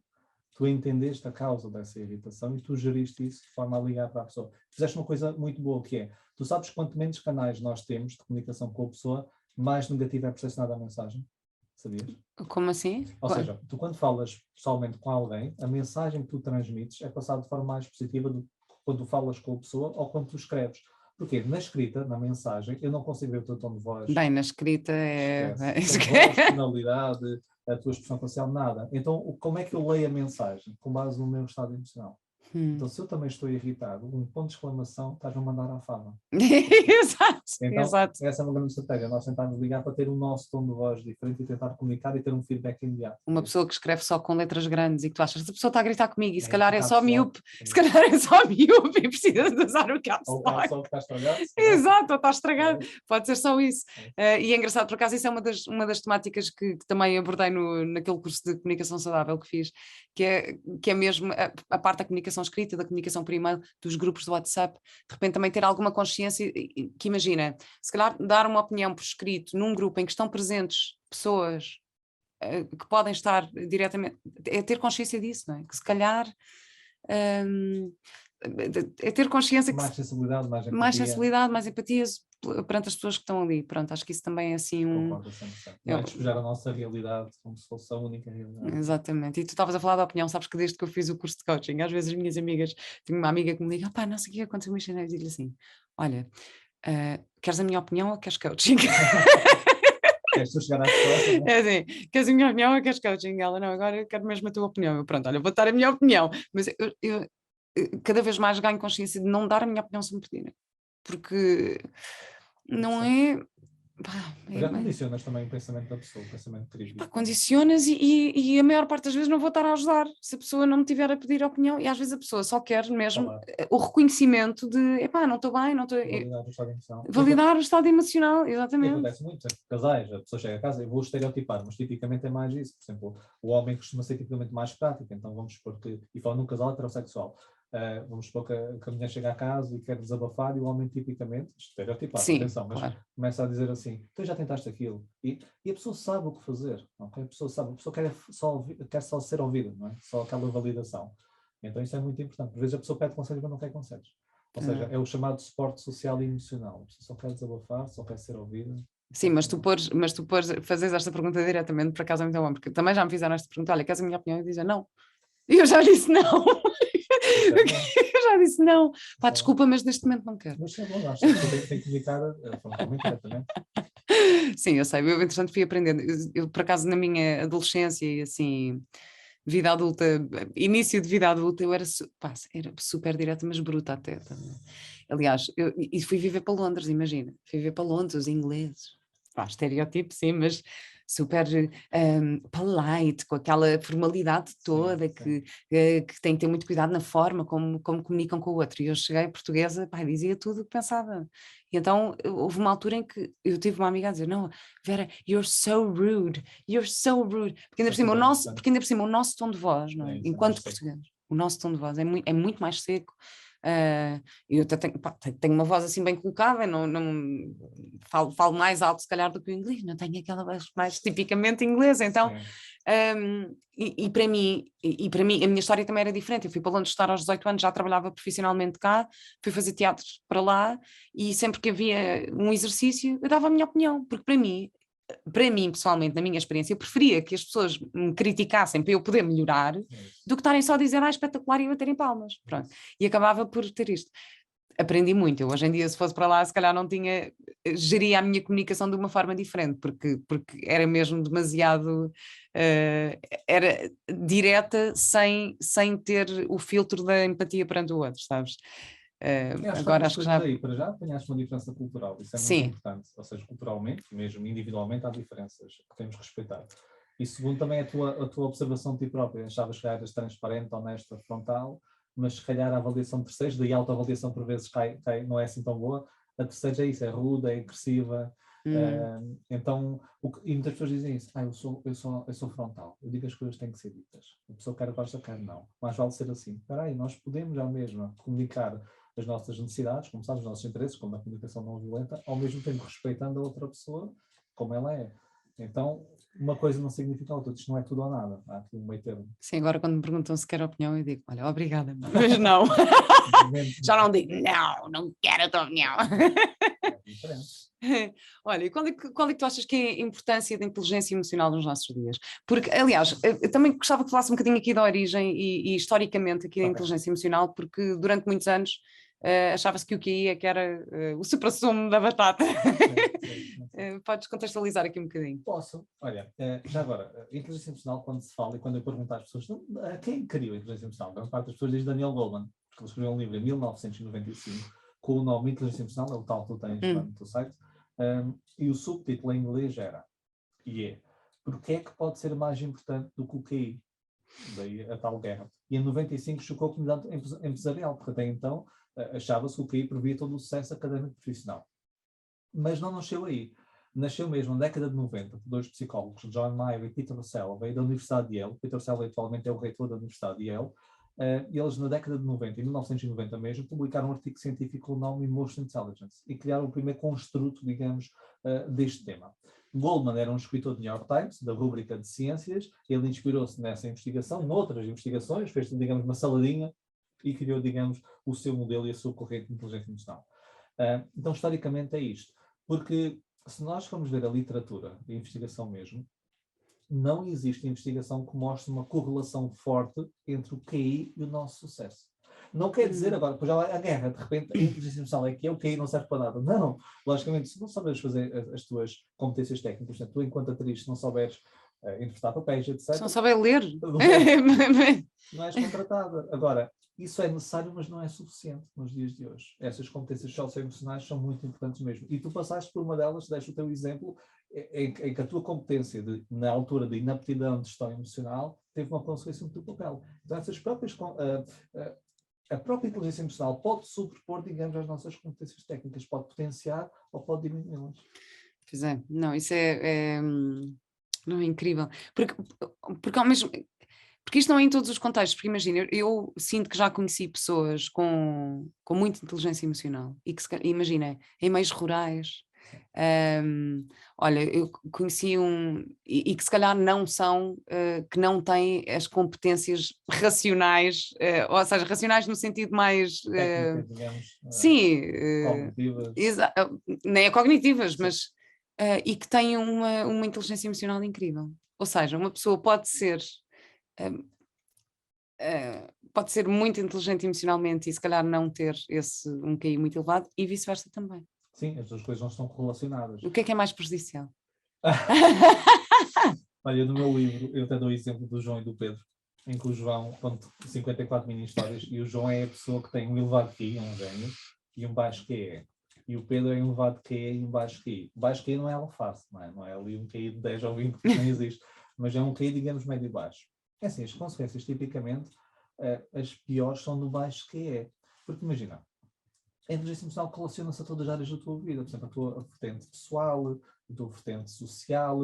tu entendeste a causa dessa irritação e tu geriste isso de forma a ligar para a pessoa. Fizeste uma coisa muito boa, que é, tu sabes que quanto menos canais nós temos de comunicação com a pessoa, mais negativa é percepcionada a mensagem. Sabias? Como assim? Ou seja, tu quando falas pessoalmente com alguém, a mensagem que tu transmites é passada de forma mais positiva do que quando tu falas com a pessoa ou quando tu escreves. Porque na escrita, na mensagem, eu não consigo ver o teu tom de voz. Bem, na escrita é... Tom de voz, tonalidade, a tua expressão facial, nada. Então, como é que eu leio a mensagem? Com base no meu estado emocional. Então, se eu também estou irritado, um ponto de exclamação, estás-me a mandar à fama. Exato, então, exato. Essa é uma grande estratégia. Nós tentarmos ligar para ter o nosso tom de voz diferente e tentar comunicar e ter um feedback imediato. Uma pessoa que escreve só com letras grandes e que tu achas que a pessoa está a gritar comigo e se calhar é só miúpe, se calhar é só miúpe e precisa de usar o caps lock. Ou o caps lock está estragado. Exato, ou está estragado. Pode ser só isso. E é engraçado, por acaso, isso é uma das temáticas que também abordei naquele curso de comunicação saudável que fiz, que é mesmo a parte da comunicação escrita, da comunicação por e-mail, dos grupos do WhatsApp, de repente também ter alguma consciência, que imagina, se calhar dar uma opinião por escrito num grupo em que estão presentes pessoas que podem estar diretamente, é ter consciência disso, não é? Que se calhar é ter consciência mais sensibilidade, mais sensibilidade, mais empatia perante as pessoas que estão ali. Pronto, acho que isso também é assim Concordo 100%. Não é despejar a nossa realidade como se fosse a única realidade. Exatamente. E tu estavas a falar da opinião, sabes que desde que eu fiz o curso de coaching, às vezes as minhas amigas, tenho uma amiga que me liga, pá, não sei o que aconteceu, mas eu digo-lhe assim, olha, queres a minha opinião ou queres coaching? Queres tu chegar à resposta? É assim, queres a minha opinião ou queres coaching? Ela, não, agora eu quero mesmo a tua opinião. Eu, pronto, olha, vou dar a minha opinião, mas eu cada vez mais ganho consciência de não dar a minha opinião sem me pedirem, porque não é, Já condicionas também o pensamento da pessoa, o pensamento crítico. Condicionas e a maior parte das vezes não vou estar a ajudar se a pessoa não me tiver a pedir opinião, e às vezes a pessoa só quer mesmo o reconhecimento de não estou bem, não estou... Validar o estado emocional. Validar o estado emocional, exatamente. Acontece muito, casais, a pessoa chega a casa, eu vou estereotipar, mas tipicamente é mais isso. Por exemplo, o homem costuma ser tipicamente mais prático, então vamos supor que, e falando num casal heterossexual, vamos supor que a mulher chega a casa e quer desabafar, e o homem tipicamente, estereotipado, atenção, mas começa a dizer assim, tu já tentaste aquilo, e a pessoa sabe o que fazer, okay? A pessoa quer só ser ouvida, não é? Só aquela validação. Então isso é muito importante. Por vezes a pessoa pede conselhos, mas não quer conselhos. Ou seja, é o chamado suporte social e emocional. A pessoa só quer desabafar, só quer ser ouvida. Sim, mas tu fazes esta pergunta diretamente, por acaso é muito bom, porque também já me fizeram esta pergunta, olha, queres a minha opinião? E dizem não. E eu já disse não. Eu já disse não. Pá, desculpa, mas neste momento não quero. Mas é bom, acho que tem que comunicar frontalmente, diretamente. Sim, eu sei. Eu, entretanto, fui aprendendo. Eu, por acaso, na minha adolescência e assim, vida adulta, início de vida adulta, eu era super direta, mas bruta até. Também. Aliás, e fui viver para Londres, imagina. Fui viver para Londres, os ingleses. Estereótipo, sim, mas super polite, com aquela formalidade toda, sim. Que tem que ter muito cuidado na forma como comunicam com o outro. E eu cheguei portuguesa, dizia tudo o que pensava. E então houve uma altura em que eu tive uma amiga a dizer, não, Vera, you're so rude. Porque ainda por cima o nosso tom de voz, não é? Enquanto português, o nosso tom de voz é muito mais seco. Eu até tenho uma voz assim bem colocada, não falo mais alto se calhar do que o inglês, não tenho aquela voz mais tipicamente inglesa, então para mim a minha história também era diferente. Eu fui para Londres estar aos 18 anos, já trabalhava profissionalmente cá, fui fazer teatro para lá e sempre que havia um exercício eu dava a minha opinião, porque para mim pessoalmente, na minha experiência, eu preferia que as pessoas me criticassem para eu poder melhorar do que estarem só a dizer espetacular e baterem palmas. Pronto. E acabava por ter isto. Aprendi muito. Eu hoje em dia, se fosse para lá, se calhar não geria a minha comunicação de uma forma diferente, porque era mesmo demasiado era direta sem ter o filtro da empatia perante o outro, sabes? Agora acho que já aí, para já apanhaste uma diferença cultural, isso é muito importante, ou seja, culturalmente, mesmo individualmente há diferenças que temos que respeitar. E segundo também a tua observação de ti própria, achavas que eras transparente, honesta, frontal, mas se calhar a avaliação de terceiros, daí a autoavaliação por vezes cai, não é assim tão boa, a terceira é isso, é rude, é agressiva, então, e muitas pessoas dizem isso, eu sou frontal, eu digo as coisas têm que ser ditas, a pessoa quer gosta, quer não, mas vale ser assim, espera aí, nós podemos já mesmo comunicar as nossas necessidades, como sabes, os nossos interesses, como a comunicação não violenta, ao mesmo tempo respeitando a outra pessoa como ela é. Então, uma coisa não significa a outra, isto não é tudo ou nada, há aqui um meio termo. Sim, agora quando me perguntam se quer opinião, eu digo, olha, obrigada, mas não. Já não digo, não quero a tua opinião. É diferente. Olha, e qual é que tu achas que é a importância da inteligência emocional nos nossos dias? Porque, aliás, eu também gostava que falasse um bocadinho aqui da origem e historicamente aqui da inteligência emocional, porque durante muitos anos achava-se que o QI é que era o supra-sumo da batata. Sim. Podes contextualizar aqui um bocadinho? Posso. Olha, já agora, a inteligência emocional, quando se fala e quando eu pergunto às pessoas, quem criou a inteligência emocional? A grande parte das pessoas diz Daniel Goleman, porque ele escreveu um livro em 1995 com o nome Inteligência Emocional, é o tal que tu tens no teu site, e o subtítulo em inglês era, porque é que pode ser mais importante do que o QI? Daí a tal guerra. E em 95 chocou a comunidade empresarial, porque até então achava-se que o QI previa todo o sucesso académico profissional. Mas não nasceu aí. Nasceu mesmo na década de 90, por dois psicólogos, John Mayer e Peter Russell, veio da Universidade de Yale. Peter Russell atualmente é o reitor da Universidade de Yale. E eles, na década de 90, em 1990 mesmo, publicaram um artigo científico com o nome Emotional Intelligence e criaram o primeiro construto, digamos, deste tema. Goldman era um escritor do New York Times, da rúbrica de ciências. Ele inspirou-se nessa investigação, noutras investigações, fez, digamos, uma saladinha e criou, digamos, o seu modelo e a sua corrente de inteligência emocional. Então, historicamente, é isto. Porque se nós formos ver a literatura de investigação mesmo, não existe investigação que mostre uma correlação forte entre o QI e o nosso sucesso. Não quer dizer agora, pois já a guerra, de repente, a inteligência emocional é que o QI não serve para nada. Não, logicamente, se não souberes fazer as tuas competências técnicas, portanto, tu enquanto atriz, se não souberes interpretar papéis, etc. Se não souber ler. Não és contratada. Agora, isso é necessário, mas não é suficiente nos dias de hoje. Essas competências socioemocionais são muito importantes mesmo. E tu passaste por uma delas, deixa o teu exemplo, em que a tua competência na altura de inaptidão de gestão emocional teve uma consequência no teu papel. Então essas próprias... a própria inteligência emocional pode sobrepor, digamos, as nossas competências técnicas, pode potenciar ou pode diminuí-las. Pois é, não, isso não é incrível. Porque ao mesmo... Porque isto não é em todos os contextos, porque imagina, eu sinto que já conheci pessoas com muita inteligência emocional e que, imagina, em meios rurais, olha, eu conheci e que se calhar não são, que não têm as competências racionais, ou seja, racionais no sentido mais... Técnicas, digamos, sim, cognitivas. Nem é cognitivas, Sim. mas... e que têm uma inteligência emocional incrível. Ou seja, uma pessoa pode ser... pode ser muito inteligente emocionalmente e se calhar não ter um QI muito elevado e vice-versa também. Sim, as duas coisas não estão correlacionadas. O que é mais prejudicial? Olha, no meu livro eu até dou o exemplo do João e do Pedro, em que o João conta 54 mini-histórias e o João é a pessoa que tem um elevado QI, um gênio, e um baixo QE. E o Pedro é um elevado QE e um baixo QI. O baixo QI não é alface, não é ali um QI de 10 ou 20 que não existe, mas é um QI, digamos, médio e baixo. É assim, as consequências, tipicamente, as piores são do baixo QE. Porque imagina, a inteligência emocional relaciona-se a todas as áreas da tua vida. Por exemplo, a tua vertente pessoal, a tua vertente social,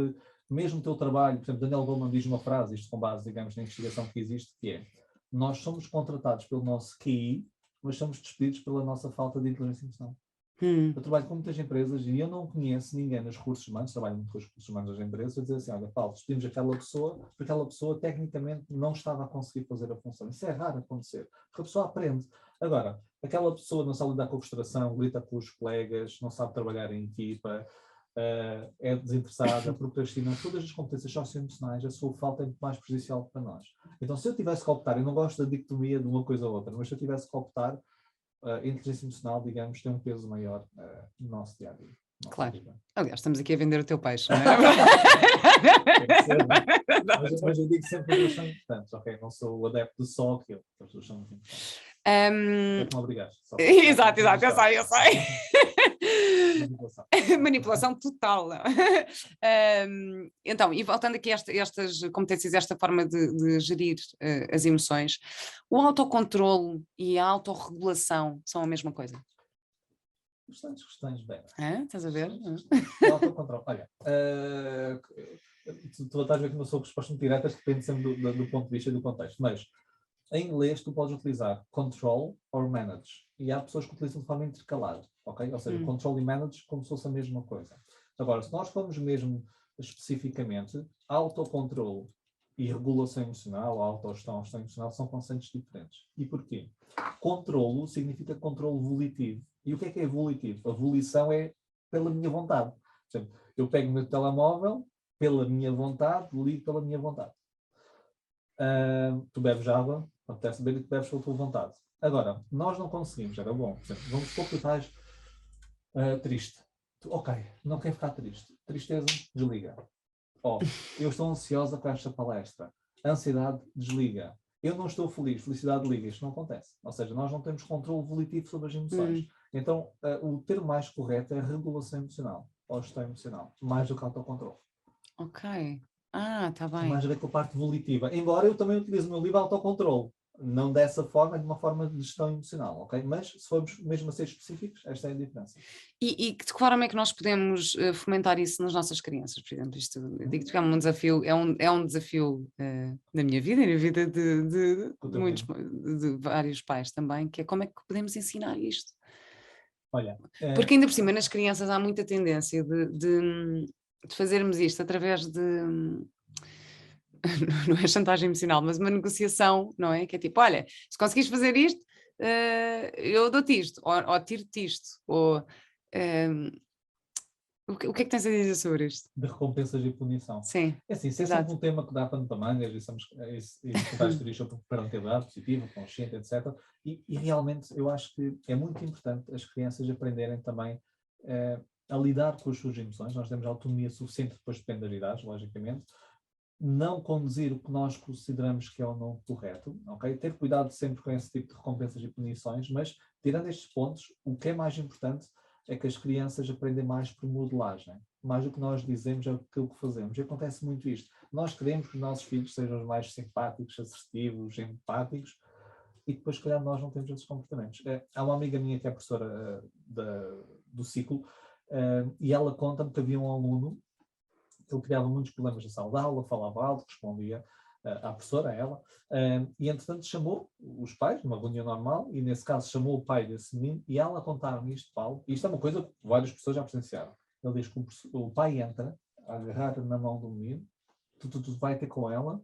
mesmo o teu trabalho. Por exemplo, Daniel Goleman diz uma frase, isto com base, digamos, na investigação que existe, que é: nós somos contratados pelo nosso QI, mas somos despedidos pela nossa falta de inteligência emocional. Eu trabalho com muitas empresas e eu não conheço ninguém nos recursos humanos, trabalho muito com os recursos humanos das empresas, a dizer assim: olha, Paulo, despedimos aquela pessoa porque aquela pessoa tecnicamente não estava a conseguir fazer a função. Isso é raro acontecer, porque a pessoa aprende. Agora, aquela pessoa não sabe lidar com a frustração, grita com os colegas, não sabe trabalhar em equipa, é desinteressada, procrastina, todas as competências socioemocionais, a sua falta é muito mais prejudicial para nós. Então, se eu tivesse que optar, eu não gosto da dicotomia de uma coisa ou outra, mas se eu tivesse que optar, a inteligência emocional, digamos, tem um peso maior no nosso dia a dia. Claro. Vida. Aliás, estamos aqui a vender o teu peixe, não é? Tem que ser, não é? Mas eu digo sempre que as duas são importantes, ok? Não sou o adepto de só aquilo, as duas são muito importantes. É que me obrigaste. Exato, eu sei. Manipulação. Manipulação total. Então, e voltando aqui a estas competências, esta forma de gerir as emoções, o autocontrole e a autorregulação são a mesma coisa? Bastantes questões, bem. Estás a ver? O autocontrole. Olha, tu estás a ver que não sou resposta muito direta, depende sempre do ponto de vista e do contexto, mas em inglês tu podes utilizar control or manage, e há pessoas que utilizam de forma intercalada, ok? Ou seja, control e manage como se fosse a mesma coisa. Agora, se nós formos mesmo especificamente, autocontrole e regulação emocional, ou autogestão, gestão emocional, são conceitos diferentes. E porquê? Controlo significa controle volitivo. E o que é volitivo? A volição é pela minha vontade. Por exemplo, eu pego o meu telemóvel, pela minha vontade, ligo pela minha vontade. Tu bebes água, apetece beber e tu bebes pela tua vontade. Agora, nós não conseguimos, era bom. Por exemplo, vamos supor que tu estás triste. Ok, não quero ficar triste. Tristeza, desliga. Eu estou ansiosa com esta palestra. Ansiedade, desliga. Eu não estou feliz, felicidade, liga. Isto não acontece. Ou seja, nós não temos controle volitivo sobre as emoções. Então, o termo mais correto é regulação emocional, ou gestão emocional, mais do que autocontrole. Ok. Está bem. Mais a ver com a parte volitiva. Embora eu também utilize o meu livro autocontrole. Não dessa forma, de uma forma de gestão emocional, ok? Mas, se formos mesmo a ser específicos, esta é a diferença. E de que forma é que nós podemos fomentar isso nas nossas crianças, por exemplo? Isto, digo-te que é um desafio, é um desafio da minha vida e na vida de vários pais também, que é como é que podemos ensinar isto? Olha, porque ainda por cima nas crianças há muita tendência de fazermos isto através de... não é chantagem emocional, mas uma negociação, não é? Que é tipo, olha, se conseguires fazer isto, eu dou-te isto, ou tiro-te isto, ou... o que é que tens a dizer sobre isto? De recompensas e punição. Sim. É assim, isso é sempre um tema que dá pano para mangas, e várias teorias sobre parentalidade positiva, consciente, etc. E realmente eu acho que é muito importante as crianças aprenderem também a lidar com as suas emoções. Nós temos autonomia suficiente, depois depende das idades, logicamente, não conduzir o que nós consideramos que é o não correto, ok? Ter cuidado sempre com esse tipo de recompensas e punições, mas, tirando estes pontos, o que é mais importante é que as crianças aprendem mais por modelagem. Mais do que nós dizemos é aquilo que fazemos. E acontece muito isto. Nós queremos que os nossos filhos sejam os mais simpáticos, assertivos, empáticos, e depois, se calhar, nós não temos esses comportamentos. Há uma amiga minha que é professora do ciclo, e ela conta-me que havia um aluno que ele criava muitos problemas na sala de aula, falava alto, respondia à professora, a ela, e entretanto chamou os pais, numa reunião normal, e nesse caso chamou o pai desse menino, e ela contar-me isto, Paulo, e isto é uma coisa que várias pessoas já presenciaram. Ele diz que o pai entra, a agarrar na mão do menino, tu vai ter com ela,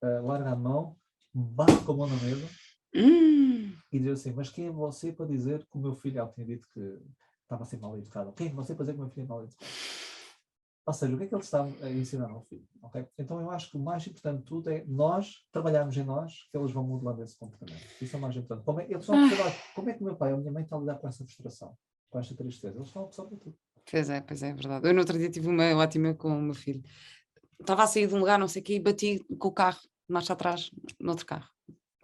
larga a mão, bate com a mão na mesa, e diz assim, mas quem é você para dizer que o meu filho, ela tinha dito que estava a ser mal educado, quem é você para dizer que o meu filho é mal educado? Ou seja, o que é que ele está a ensinar ao filho? Okay? Então eu acho que o mais importante de tudo é nós trabalharmos em nós, que eles vão modelando esse comportamento. Isso é o mais importante. Como é que o meu pai ou a minha mãe estão a lidar com essa frustração, com esta tristeza? Eles estão a absorver tudo. Pois é, verdade. Eu no outro dia tive uma ótima com o meu filho. Estava a sair de um lugar, não sei o quê, e bati com o carro, marcha atrás, no outro carro.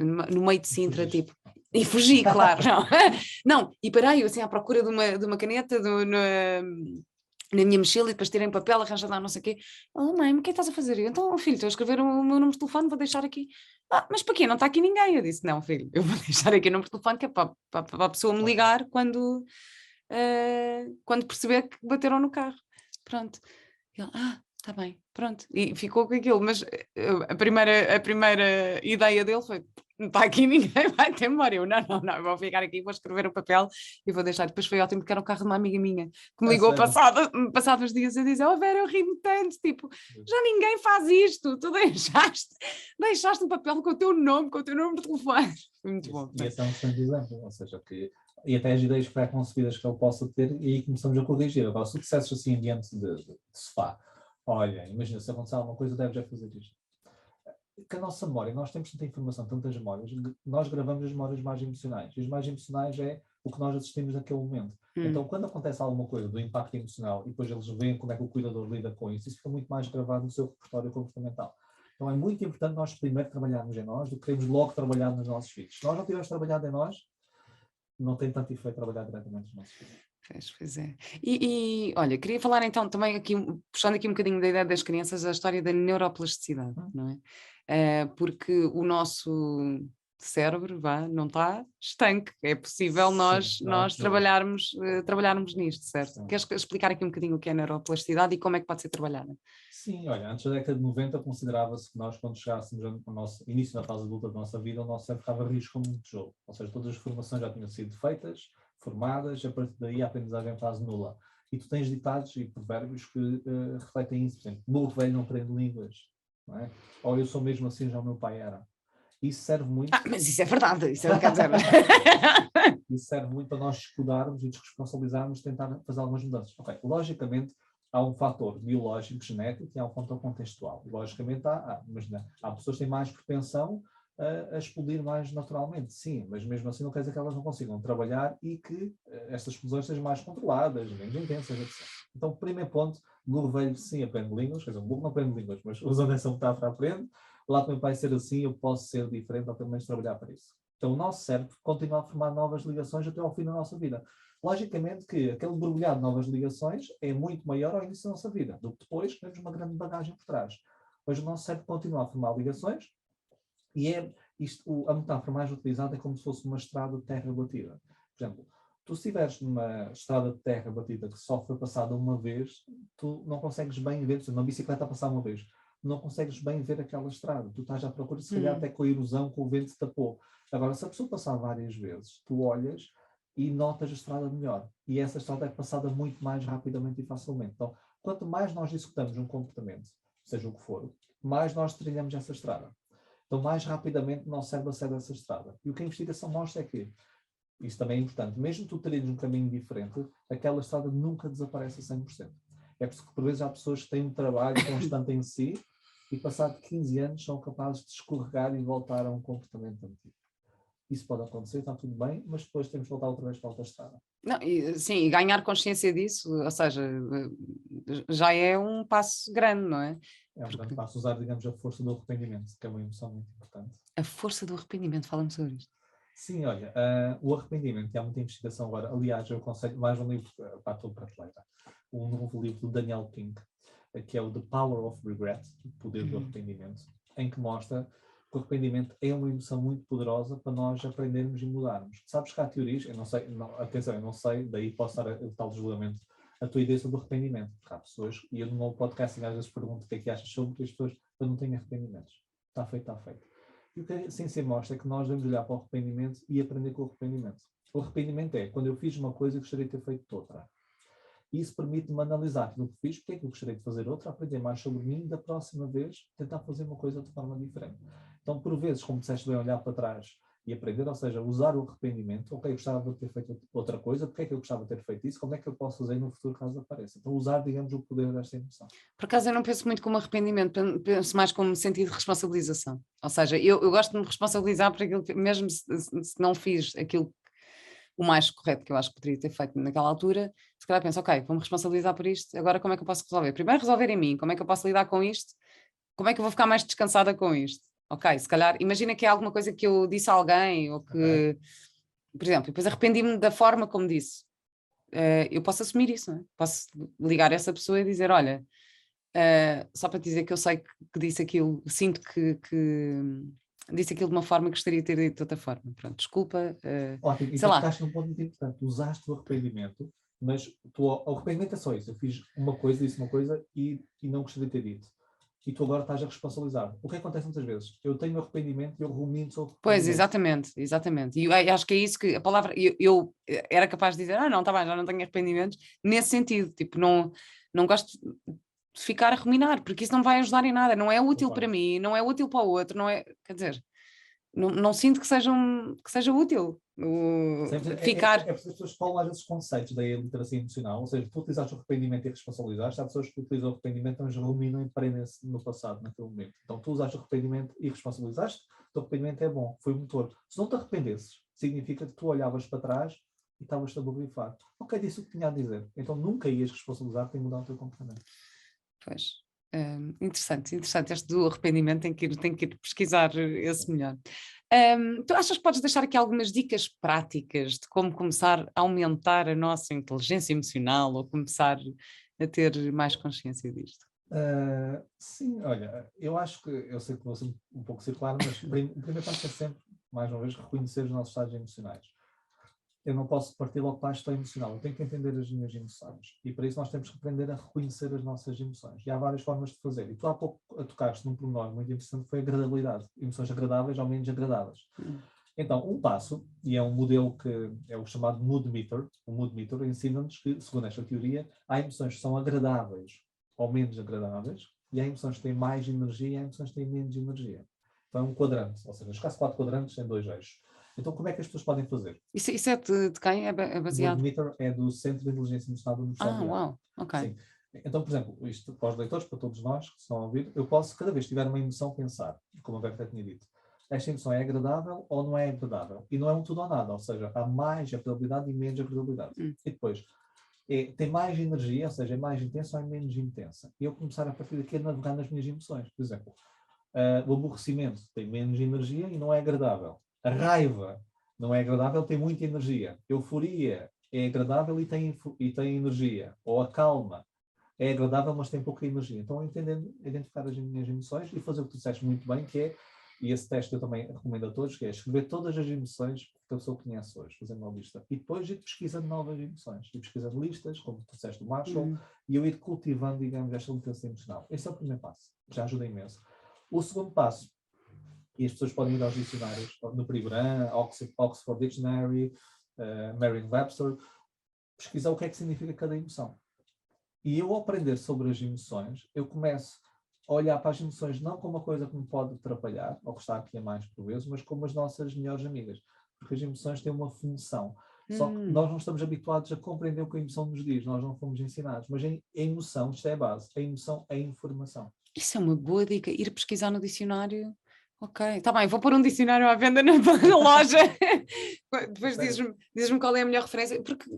No meio de Sintra, tipo. E fugi, claro. Não, não, e parei assim à procura de uma caneta na minha mochila e depois tirei papel, arranjado lá, não sei o quê. Oh, mãe, o que é que estás a fazer? Eu, então, filho, estou a escrever o meu número de telefone, vou deixar aqui. Ah, mas para quê? Não está aqui ninguém. Eu disse, não, filho, eu vou deixar aqui o número de telefone que é para a pessoa me ligar quando perceber que bateram no carro. Pronto. Ele, está bem, pronto. E ficou com aquilo, mas a primeira ideia dele foi, não está aqui ninguém, vai-te embora. Eu, não, vou ficar aqui, vou escrever o papel e vou deixar. Depois foi ótimo, porque era o carro de uma amiga minha, que me ligou passados uns dias a dizer, oh Vera, eu ri-me tanto, tipo, já ninguém faz isto, tu deixaste um papel com o teu nome, com o teu número de telefone. Foi muito bom. E esse é um excelente exemplo, ou seja, e até as ideias pré-concebidas que ele possa ter, e aí começamos a corrigir. Agora, se tu dissesses assim diante de sofá, olha, imagina, se acontecer alguma coisa, deves já fazer isto. Que a nossa memória, nós temos tanta informação, tantas memórias, nós gravamos as memórias mais emocionais. E as mais emocionais é o que nós assistimos naquele momento. Então, quando acontece alguma coisa do impacto emocional, e depois eles veem como é que o cuidador lida com isso fica muito mais gravado no seu repertório comportamental. Então, é muito importante nós primeiro trabalharmos em nós do que queremos logo trabalhar nos nossos filhos. Se nós não tivermos trabalhado em nós, não tem tanto efeito trabalhar diretamente nos nossos filhos. Pois é. E olha, queria falar então também aqui, puxando aqui um bocadinho da ideia das crianças, a história da neuroplasticidade, não é? Porque o nosso cérebro não está estanque, é possível nós trabalharmos nisto, certo? Sim. Queres explicar aqui um bocadinho o que é a neuroplasticidade e como é que pode ser trabalhada? Sim, olha, antes da década de 90 considerava-se que nós, quando chegássemos ao nosso início da fase adulta da nossa vida, o nosso cérebro ficava rígido como um tijolo, ou seja, todas as formações já tinham sido feitas, formadas, a partir daí a aprendizagem fase nula. E tu tens ditados e provérbios que refletem isso. Por exemplo, burro velho não aprende línguas, não é? Ou eu sou mesmo assim, já o meu pai era. Isso serve muito... mas isso é verdade, isso é o que quer dizer. Isso serve muito para nós estudarmos e desresponsabilizarmos, tentar fazer algumas mudanças. Ok, logicamente, há um fator biológico, genético, e há um fator contextual. Logicamente, há pessoas que têm mais propensão a explodir mais naturalmente, sim, mas mesmo assim não quer dizer que elas não consigam trabalhar e que estas explosões sejam mais controladas, menos intensas, etc. Então, o primeiro ponto, burro velho sim aprende línguas, quer dizer, um burro não aprende línguas, mas usando essa metáfora aprende, lá também vai ser assim, eu posso ser diferente, ou pelo menos trabalhar para isso. Então, o nosso cérebro continua a formar novas ligações até ao fim da nossa vida. Logicamente que aquele borbulhado de novas ligações é muito maior ao início da nossa vida, do que depois temos uma grande bagagem por trás. Mas o nosso cérebro continua a formar ligações e a metáfora mais utilizada é como se fosse uma estrada de terra batida. Por exemplo, tu se estiveres numa estrada de terra batida que só foi passada uma vez, tu não consegues bem ver, uma bicicleta a passar uma vez, não consegues bem ver aquela estrada. Tu estás à procura, se calhar até com a erosão, com o vento tapou. Agora, se a pessoa passar várias vezes, tu olhas e notas a estrada melhor. E essa estrada é passada muito mais rapidamente e facilmente. Então, quanto mais nós executamos um comportamento, seja o que for, mais nós trilhamos essa estrada. Então, mais rapidamente o nosso cérebro acede a essa estrada. E o que a investigação mostra é que, isso também é importante, mesmo tu teres um caminho diferente, aquela estrada nunca desaparece a 100%. É por isso que, por vezes, há pessoas que têm um trabalho constante em si e, passado 15 anos, são capazes de escorregar e voltar a um comportamento antigo. isso pode acontecer, está tudo bem, mas depois temos que voltar outra vez para a autoestrada. Não, sim, e ganhar consciência disso, ou seja, já é um passo grande, não é? É um grande passo usar, digamos, a força do arrependimento, que é uma emoção muito importante. A força do arrependimento, fala-me sobre isto. Sim, olha, o arrependimento, e há muita investigação agora. Aliás, eu aconselho mais um livro para a tua prateleira. Um novo livro do Daniel Pink, que é o The Power of Regret, o poder do arrependimento, em que mostra que o arrependimento é uma emoção muito poderosa para nós aprendermos e mudarmos. Sabes que há teorias, eu não sei, atenção, eu não sei, daí posso dar o tal julgamento, a tua ideia sobre o arrependimento. Porque há pessoas, e eu no meu podcast às vezes pergunto o que é que achas sobre, e as pessoas, eu não tenho arrependimentos. Está feito, está feito. E o que a ciência mostra é que nós devemos olhar para o arrependimento e aprender com o arrependimento. O arrependimento é quando eu fiz uma coisa e gostaria de ter feito outra. E isso permite-me analisar aquilo que fiz, porque é que eu gostaria de fazer outra, aprender mais sobre mim e da próxima vez tentar fazer uma coisa de forma diferente. Então, por vezes, como disseste bem, olhar para trás e aprender, ou seja, usar o arrependimento, ok, eu gostava de ter feito outra coisa, porque é que eu gostava de ter feito isso, como é que eu posso fazer no futuro caso apareça. Então, usar, digamos, o poder desta emoção. Por acaso eu não penso muito como arrependimento, penso mais como sentido de responsabilização. Ou seja, eu gosto de me responsabilizar por aquilo que, mesmo se não fiz aquilo o mais correto que eu acho que poderia ter feito naquela altura, se calhar penso, ok, vou-me responsabilizar por isto, agora como é que eu posso resolver? Primeiro resolver em mim, como é que eu posso lidar com isto? Como é que eu vou ficar mais descansada com isto? Ok, se calhar, imagina que é alguma coisa que eu disse a alguém, ou que, por exemplo, depois arrependi-me da forma como disse. Eu posso assumir isso, não é? Posso ligar a essa pessoa e dizer, olha, só para te dizer que eu sei que disse aquilo, sinto que disse aquilo de uma forma que gostaria de ter dito de outra forma. Pronto, desculpa, Ótimo, sei então lá. tocaste num ponto muito importante. Usaste o arrependimento, mas o arrependimento é só isso. Eu fiz uma coisa, disse uma coisa e não gostaria de ter dito. E tu agora estás a responsabilizar. O que acontece muitas vezes? Eu tenho arrependimento e eu rumino sobre o Pois, arrependimento. exatamente. E eu acho que é isso que a palavra. Eu era capaz de dizer, não, está bem, já não tenho arrependimentos, nesse sentido, tipo, não gosto de ficar a ruminar, porque isso não vai ajudar em nada, não é útil para mim, não é útil para o outro, não é. Quer dizer, não sinto que seja útil ficar. É porque as pessoas falam às vezes conceitos da literacia emocional, ou seja, tu utilizaste o arrependimento e responsabilizaste, há pessoas que utilizam o arrependimento, mas ruminam e prendem-se no passado, naquele momento. Então tu usaste o arrependimento e responsabilizaste, o teu arrependimento é bom, foi o motor. Se não te arrependesses, significa que tu olhavas para trás e estavas-te a borrifar. Ok, disse o que tinha a dizer. Então nunca ias responsabilizar-te em mudar o teu comportamento. Pois. Interessante este do arrependimento, tenho que ir pesquisar esse melhor. Tu achas que podes deixar aqui algumas dicas práticas de como começar a aumentar a nossa inteligência emocional ou começar a ter mais consciência disto? Sim, olha, eu acho que, eu sei que vou ser um pouco circular, mas o primeiro passo é sempre, mais uma vez, reconhecer os nossos estados emocionais. Eu não posso partir logo para a gestão emocional, eu tenho que entender as minhas emoções. E para isso nós temos que aprender a reconhecer as nossas emoções. E há várias formas de fazer. E tu há pouco tocaste num pormenor muito interessante, foi a agradabilidade. Emoções agradáveis ou menos agradáveis. Então, um passo, e é um modelo que é o chamado Mood Meter, o Mood Meter ensina-nos que, segundo esta teoria, há emoções que são agradáveis ou menos agradáveis, e há emoções que têm mais energia e há emoções que têm menos energia. Então é um quadrante, ou seja, os 4 quadrantes têm 2 eixos. Então, como é que as pessoas podem fazer? Isso é de quem? É baseado? O Mood Meter é do Centro de Inteligência Emocional da Universidade de Leiria. Uau, ok. Sim. Então, por exemplo, isto para os leitores, para todos nós que estão a ouvir, eu posso, cada vez que tiver uma emoção, pensar, como a Berta tinha dito, esta emoção é agradável ou não é agradável? E não é um tudo ou nada, ou seja, há mais agradabilidade e menos agradabilidade. E depois, tem mais energia, ou seja, é mais intensa ou é menos intensa? E eu começar a partir daqui a navegar nas minhas emoções. Por exemplo, o aborrecimento tem menos energia e não é agradável. A raiva não é agradável, tem muita energia. A euforia é agradável e tem energia. Ou a calma é agradável, mas tem pouca energia. Então, entendendo, identificar as minhas emoções e fazer o que tu disseste muito bem, que é, e esse teste eu também recomendo a todos, que é escrever todas as emoções que a pessoa conhece hoje, fazer uma lista. E depois ir pesquisando novas emoções. Ir pesquisando listas, como tu disseste, o Marshall, e eu ir cultivando, digamos, esta literacia emocional. Esse é o primeiro passo. Já ajuda imenso. O segundo passo, e as pessoas podem ir aos dicionários, no Primeran, Oxford Dictionary, Merriam-Webster, pesquisar o que é que significa cada emoção. E eu, ao aprender sobre as emoções, eu começo a olhar para as emoções não como uma coisa que me pode atrapalhar, ou que está aqui a mais por vezes, mas como as nossas melhores amigas. Porque as emoções têm uma função. Só que nós não estamos habituados a compreender o que a emoção nos diz, nós não fomos ensinados. Mas a emoção, isto é a base, a emoção é a informação. Isso é uma boa dica, ir pesquisar no dicionário Ok, está bem, vou pôr um dicionário à venda na loja. Depois dizes-me qual é a melhor referência, porque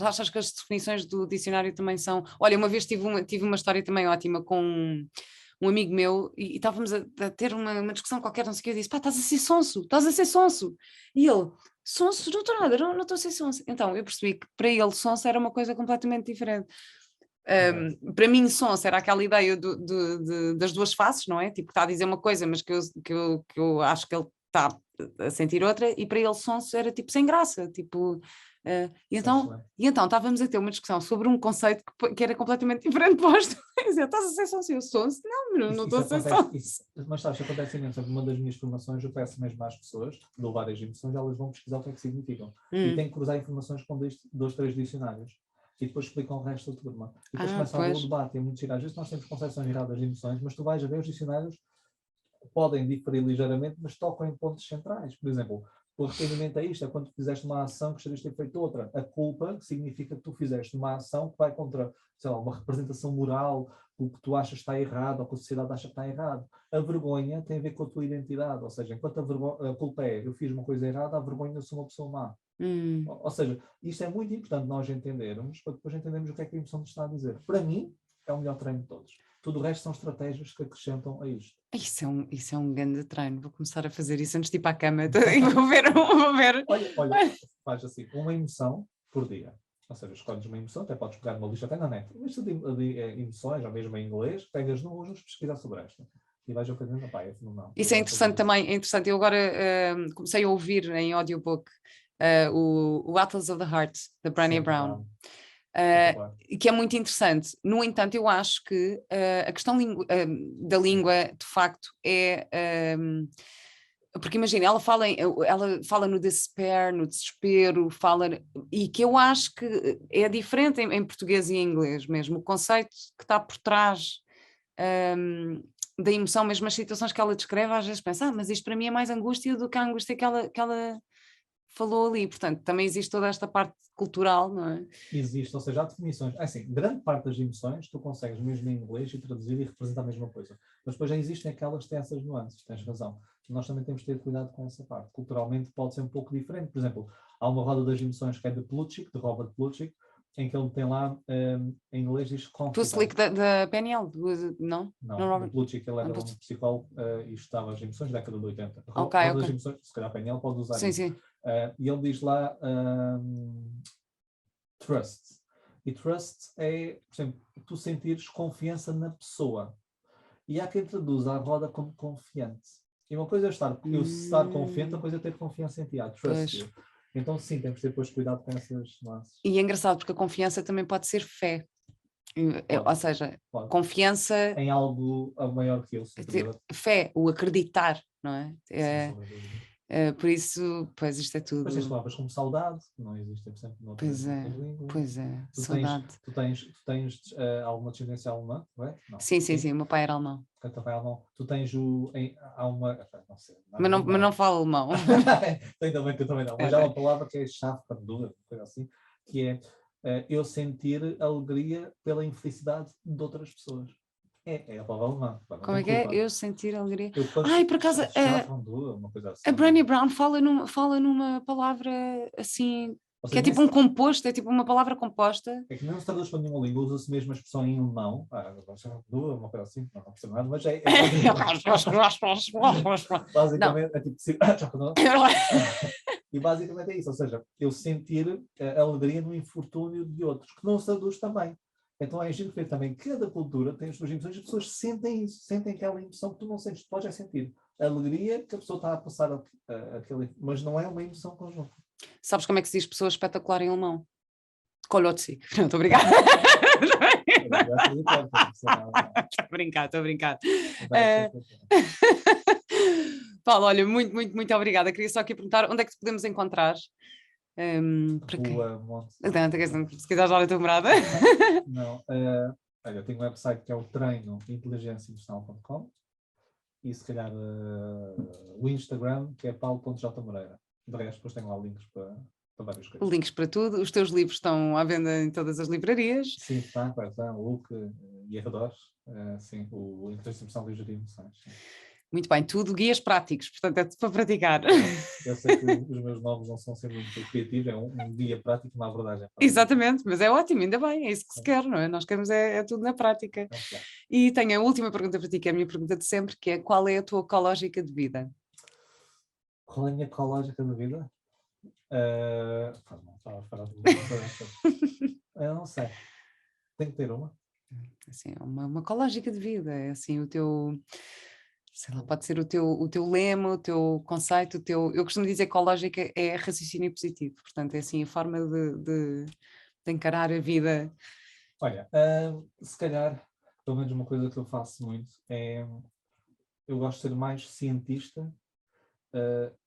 achas que as definições do dicionário também são. Olha, uma vez tive uma história também ótima com um amigo meu e estávamos a ter uma discussão qualquer, não sei o que, eu disse: pá, estás a ser sonso, estás a ser sonso. E ele: sonso? Não estou nada, não estou a ser sonso. Então eu percebi que para ele sonso era uma coisa completamente diferente. Para mim, sonso era aquela ideia das duas faces, não é? Tipo, está a dizer uma coisa, mas que eu acho que ele está a sentir outra, e para ele, sonso era tipo sem graça. Tipo, e então estávamos a ter uma discussão sobre um conceito que era completamente diferente para os dois. Estás a ser sonso? Eu sonso? Não estou a ser sonso. Mas sabes, acontece imenso. Uma das minhas formações, eu peço mesmo às pessoas, dou várias emoções, elas vão pesquisar o que é que significam. E têm que cruzar informações com 2, 3 dicionários. E depois explicam o resto da turma. E depois começa a haver o debate. É muito giro. Às vezes nós temos concepções erradas de emoções, mas tu vais a ver os dicionários podem diferir ligeiramente, mas tocam em pontos centrais. Por exemplo, o arrependimento é isto, é quando tu fizeste uma ação que gostarias de ter feito outra. A culpa significa que tu fizeste uma ação que vai contra, sei lá, uma representação moral, o que tu achas está errado, ou que a sociedade acha que está errado. A vergonha tem a ver com a tua identidade, ou seja, enquanto a culpa é eu fiz uma coisa errada, a vergonha eu sou uma pessoa má. Ou seja, isto é muito importante nós entendermos, para depois entendermos o que é que a emoção nos está a dizer. Para mim, é o melhor treino de todos. Tudo o resto são estratégias que acrescentam a isto. Isso é um grande treino. Vou começar a fazer isso antes de ir para a cama e vou ver. Olha, faz assim, uma emoção por dia. Ou seja, escolhes uma emoção, até podes pegar uma lista até na net. Uma lista de emoções, ou mesmo em inglês, pegas no pesquisar sobre esta. E vais aprendendo, pá, é fenomenal. Isso é interessante também, é interessante. Eu agora comecei a ouvir em audiobook o Atlas of the Heart, da Brené Brown. Que é muito interessante. No entanto, eu acho que a questão da língua, de facto, é... porque imagina, ela fala no despair, no desespero, e que eu acho que é diferente em português e em inglês mesmo, o conceito que está por trás da emoção, mesmo as situações que ela descreve, às vezes pensa, mas isto para mim é mais angústia do que a angústia que ela falou ali. Portanto, também existe toda esta parte cultural, não é? Existe, ou seja, há definições. Assim, grande parte das emoções tu consegues mesmo em inglês e traduzir e representar a mesma coisa. Mas depois já existem aquelas que têm essas nuances, tens razão. Nós também temos de ter cuidado com essa parte. Culturalmente pode ser um pouco diferente. Por exemplo, há uma roda das emoções que é de Plutchik, de Robert Plutchik, em que ele tem lá, em inglês diz confidence. Plutchik da PNL, não? Não, Plutchik, ele era um psicólogo e estudava as emoções da década de 80. Ok. Das emoções, se calhar a PNL pode usar sim, isso. Sim. E ele diz lá trust. E trust é, por exemplo, tu sentires confiança na pessoa. E há quem traduz a roda como confiante. E uma coisa é estar confiante, a coisa é ter confiança em ti. Trust you. Então sim, temos de ter depois cuidado com essas nuances. E é engraçado porque a confiança também pode ser fé. Ou seja, confiança... em algo maior que eu. Fé, o acreditar, não é? Por isso, pois isto é tudo. Depois tens palavras como saudade, que não existem sempre noutras línguas. Pois é, saudade. Tu tens alguma descendência alemã, não é? Não. Sim, o meu pai era alemão. Tu tens há uma... Não sei. Mas não falo alemão. Ainda bem que eu também não. Mas há uma palavra que é chave para dúvida, coisa assim, que é eu sentir alegria pela infelicidade de outras pessoas. É a palavra alemã. Como é que é? Eu sentir alegria. Por acaso, uma coisa assim. A Brené Brown fala numa palavra assim, que é tipo um composto, é tipo uma palavra composta. É que não se traduz para nenhuma língua, usa-se mesmo a expressão em alemão. Uma coisa assim, não percebo nada, mas é basicamente, é tipo... E basicamente é isso, ou seja, eu sentir a alegria no infortúnio de outros, que não se traduz também. Então é giro ver também que cada cultura tem as suas emoções, as pessoas sentem isso, sentem aquela emoção que tu não sentes, tu podes é sentir a alegria que a pessoa está a passar aquele, mas não é uma emoção conjunta. Sabes como é que se diz pessoa espetacular em alemão? Kolotzig. Não, estou a brincar. Estou a brincar. Paulo, olha, muito, muito, muito obrigada. Queria só aqui perguntar onde é que te podemos encontrar? Se quiseres dar a tua morada. Não, olha, eu tenho um website que é o treino inteligenciaemocional.com e se calhar o Instagram que é paulo.jmoreira. De resto, depois tenho lá links para várias coisas. Links para tudo. Os teus livros estão à venda em todas as livrarias. Sim, está, o Luke e arredores. Sim, o Inteligência Emocional e Gerir Emoções. Muito bem, tudo guias práticos, portanto é tudo para praticar. Eu sei que os meus nomes não são sempre muito criativos, é um guia prático, na verdade. Exatamente, mas é ótimo, ainda bem, é isso que se quer, não é? Nós queremos é tudo na prática. E tenho a última pergunta para ti, que é a minha pergunta de sempre, que é qual é a tua ecológica de vida? Qual é a minha ecológica de vida? Não estava a falar de uma. Eu não sei. Tem que ter uma. Assim, é uma ecológica de vida, é assim o teu, sei lá, pode ser o teu lema, o teu conceito, eu costumo dizer que ecológica é raciocínio positivo, portanto é assim a forma de encarar a vida. Olha, se calhar, pelo menos uma coisa que eu faço muito é, eu gosto de ser mais cientista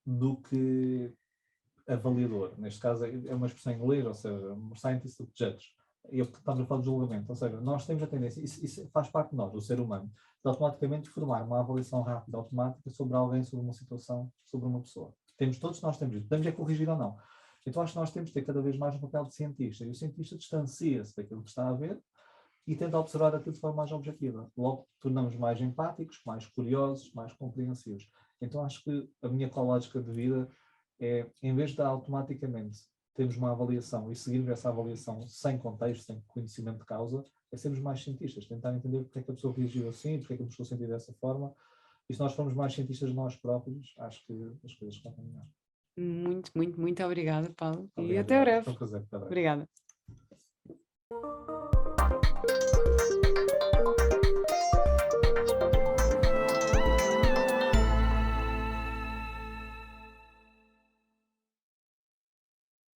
do que avaliador. Neste caso é uma expressão em inglês, ou seja, um scientist of judge. E estamos a falar de julgamento, ou seja, nós temos a tendência, isso faz parte de nós, do ser humano, de automaticamente formar uma avaliação rápida, automática, sobre alguém, sobre uma situação, sobre uma pessoa. Nós temos isso. Podemos corrigir ou não. Então acho que nós temos de ter cada vez mais um papel de cientista. E o cientista distancia-se daquilo que está a ver e tenta observar aquilo de forma mais objetiva. Logo, tornamos mais empáticos, mais curiosos, mais compreensivos. Então acho que a minha ecológica de vida é, em vez de automaticamente termos uma avaliação e seguirmos essa avaliação sem contexto, sem conhecimento de causa, é sermos mais cientistas, tentar entender porque é que a pessoa reagiu assim, porque é que eu me estou a sentir dessa forma. E se nós formos mais cientistas de nós próprios, acho que as coisas vão caminhar. Muito, muito, muito obrigada, Paulo. Obrigado, E até breve. foi um prazer. Até breve. Obrigada.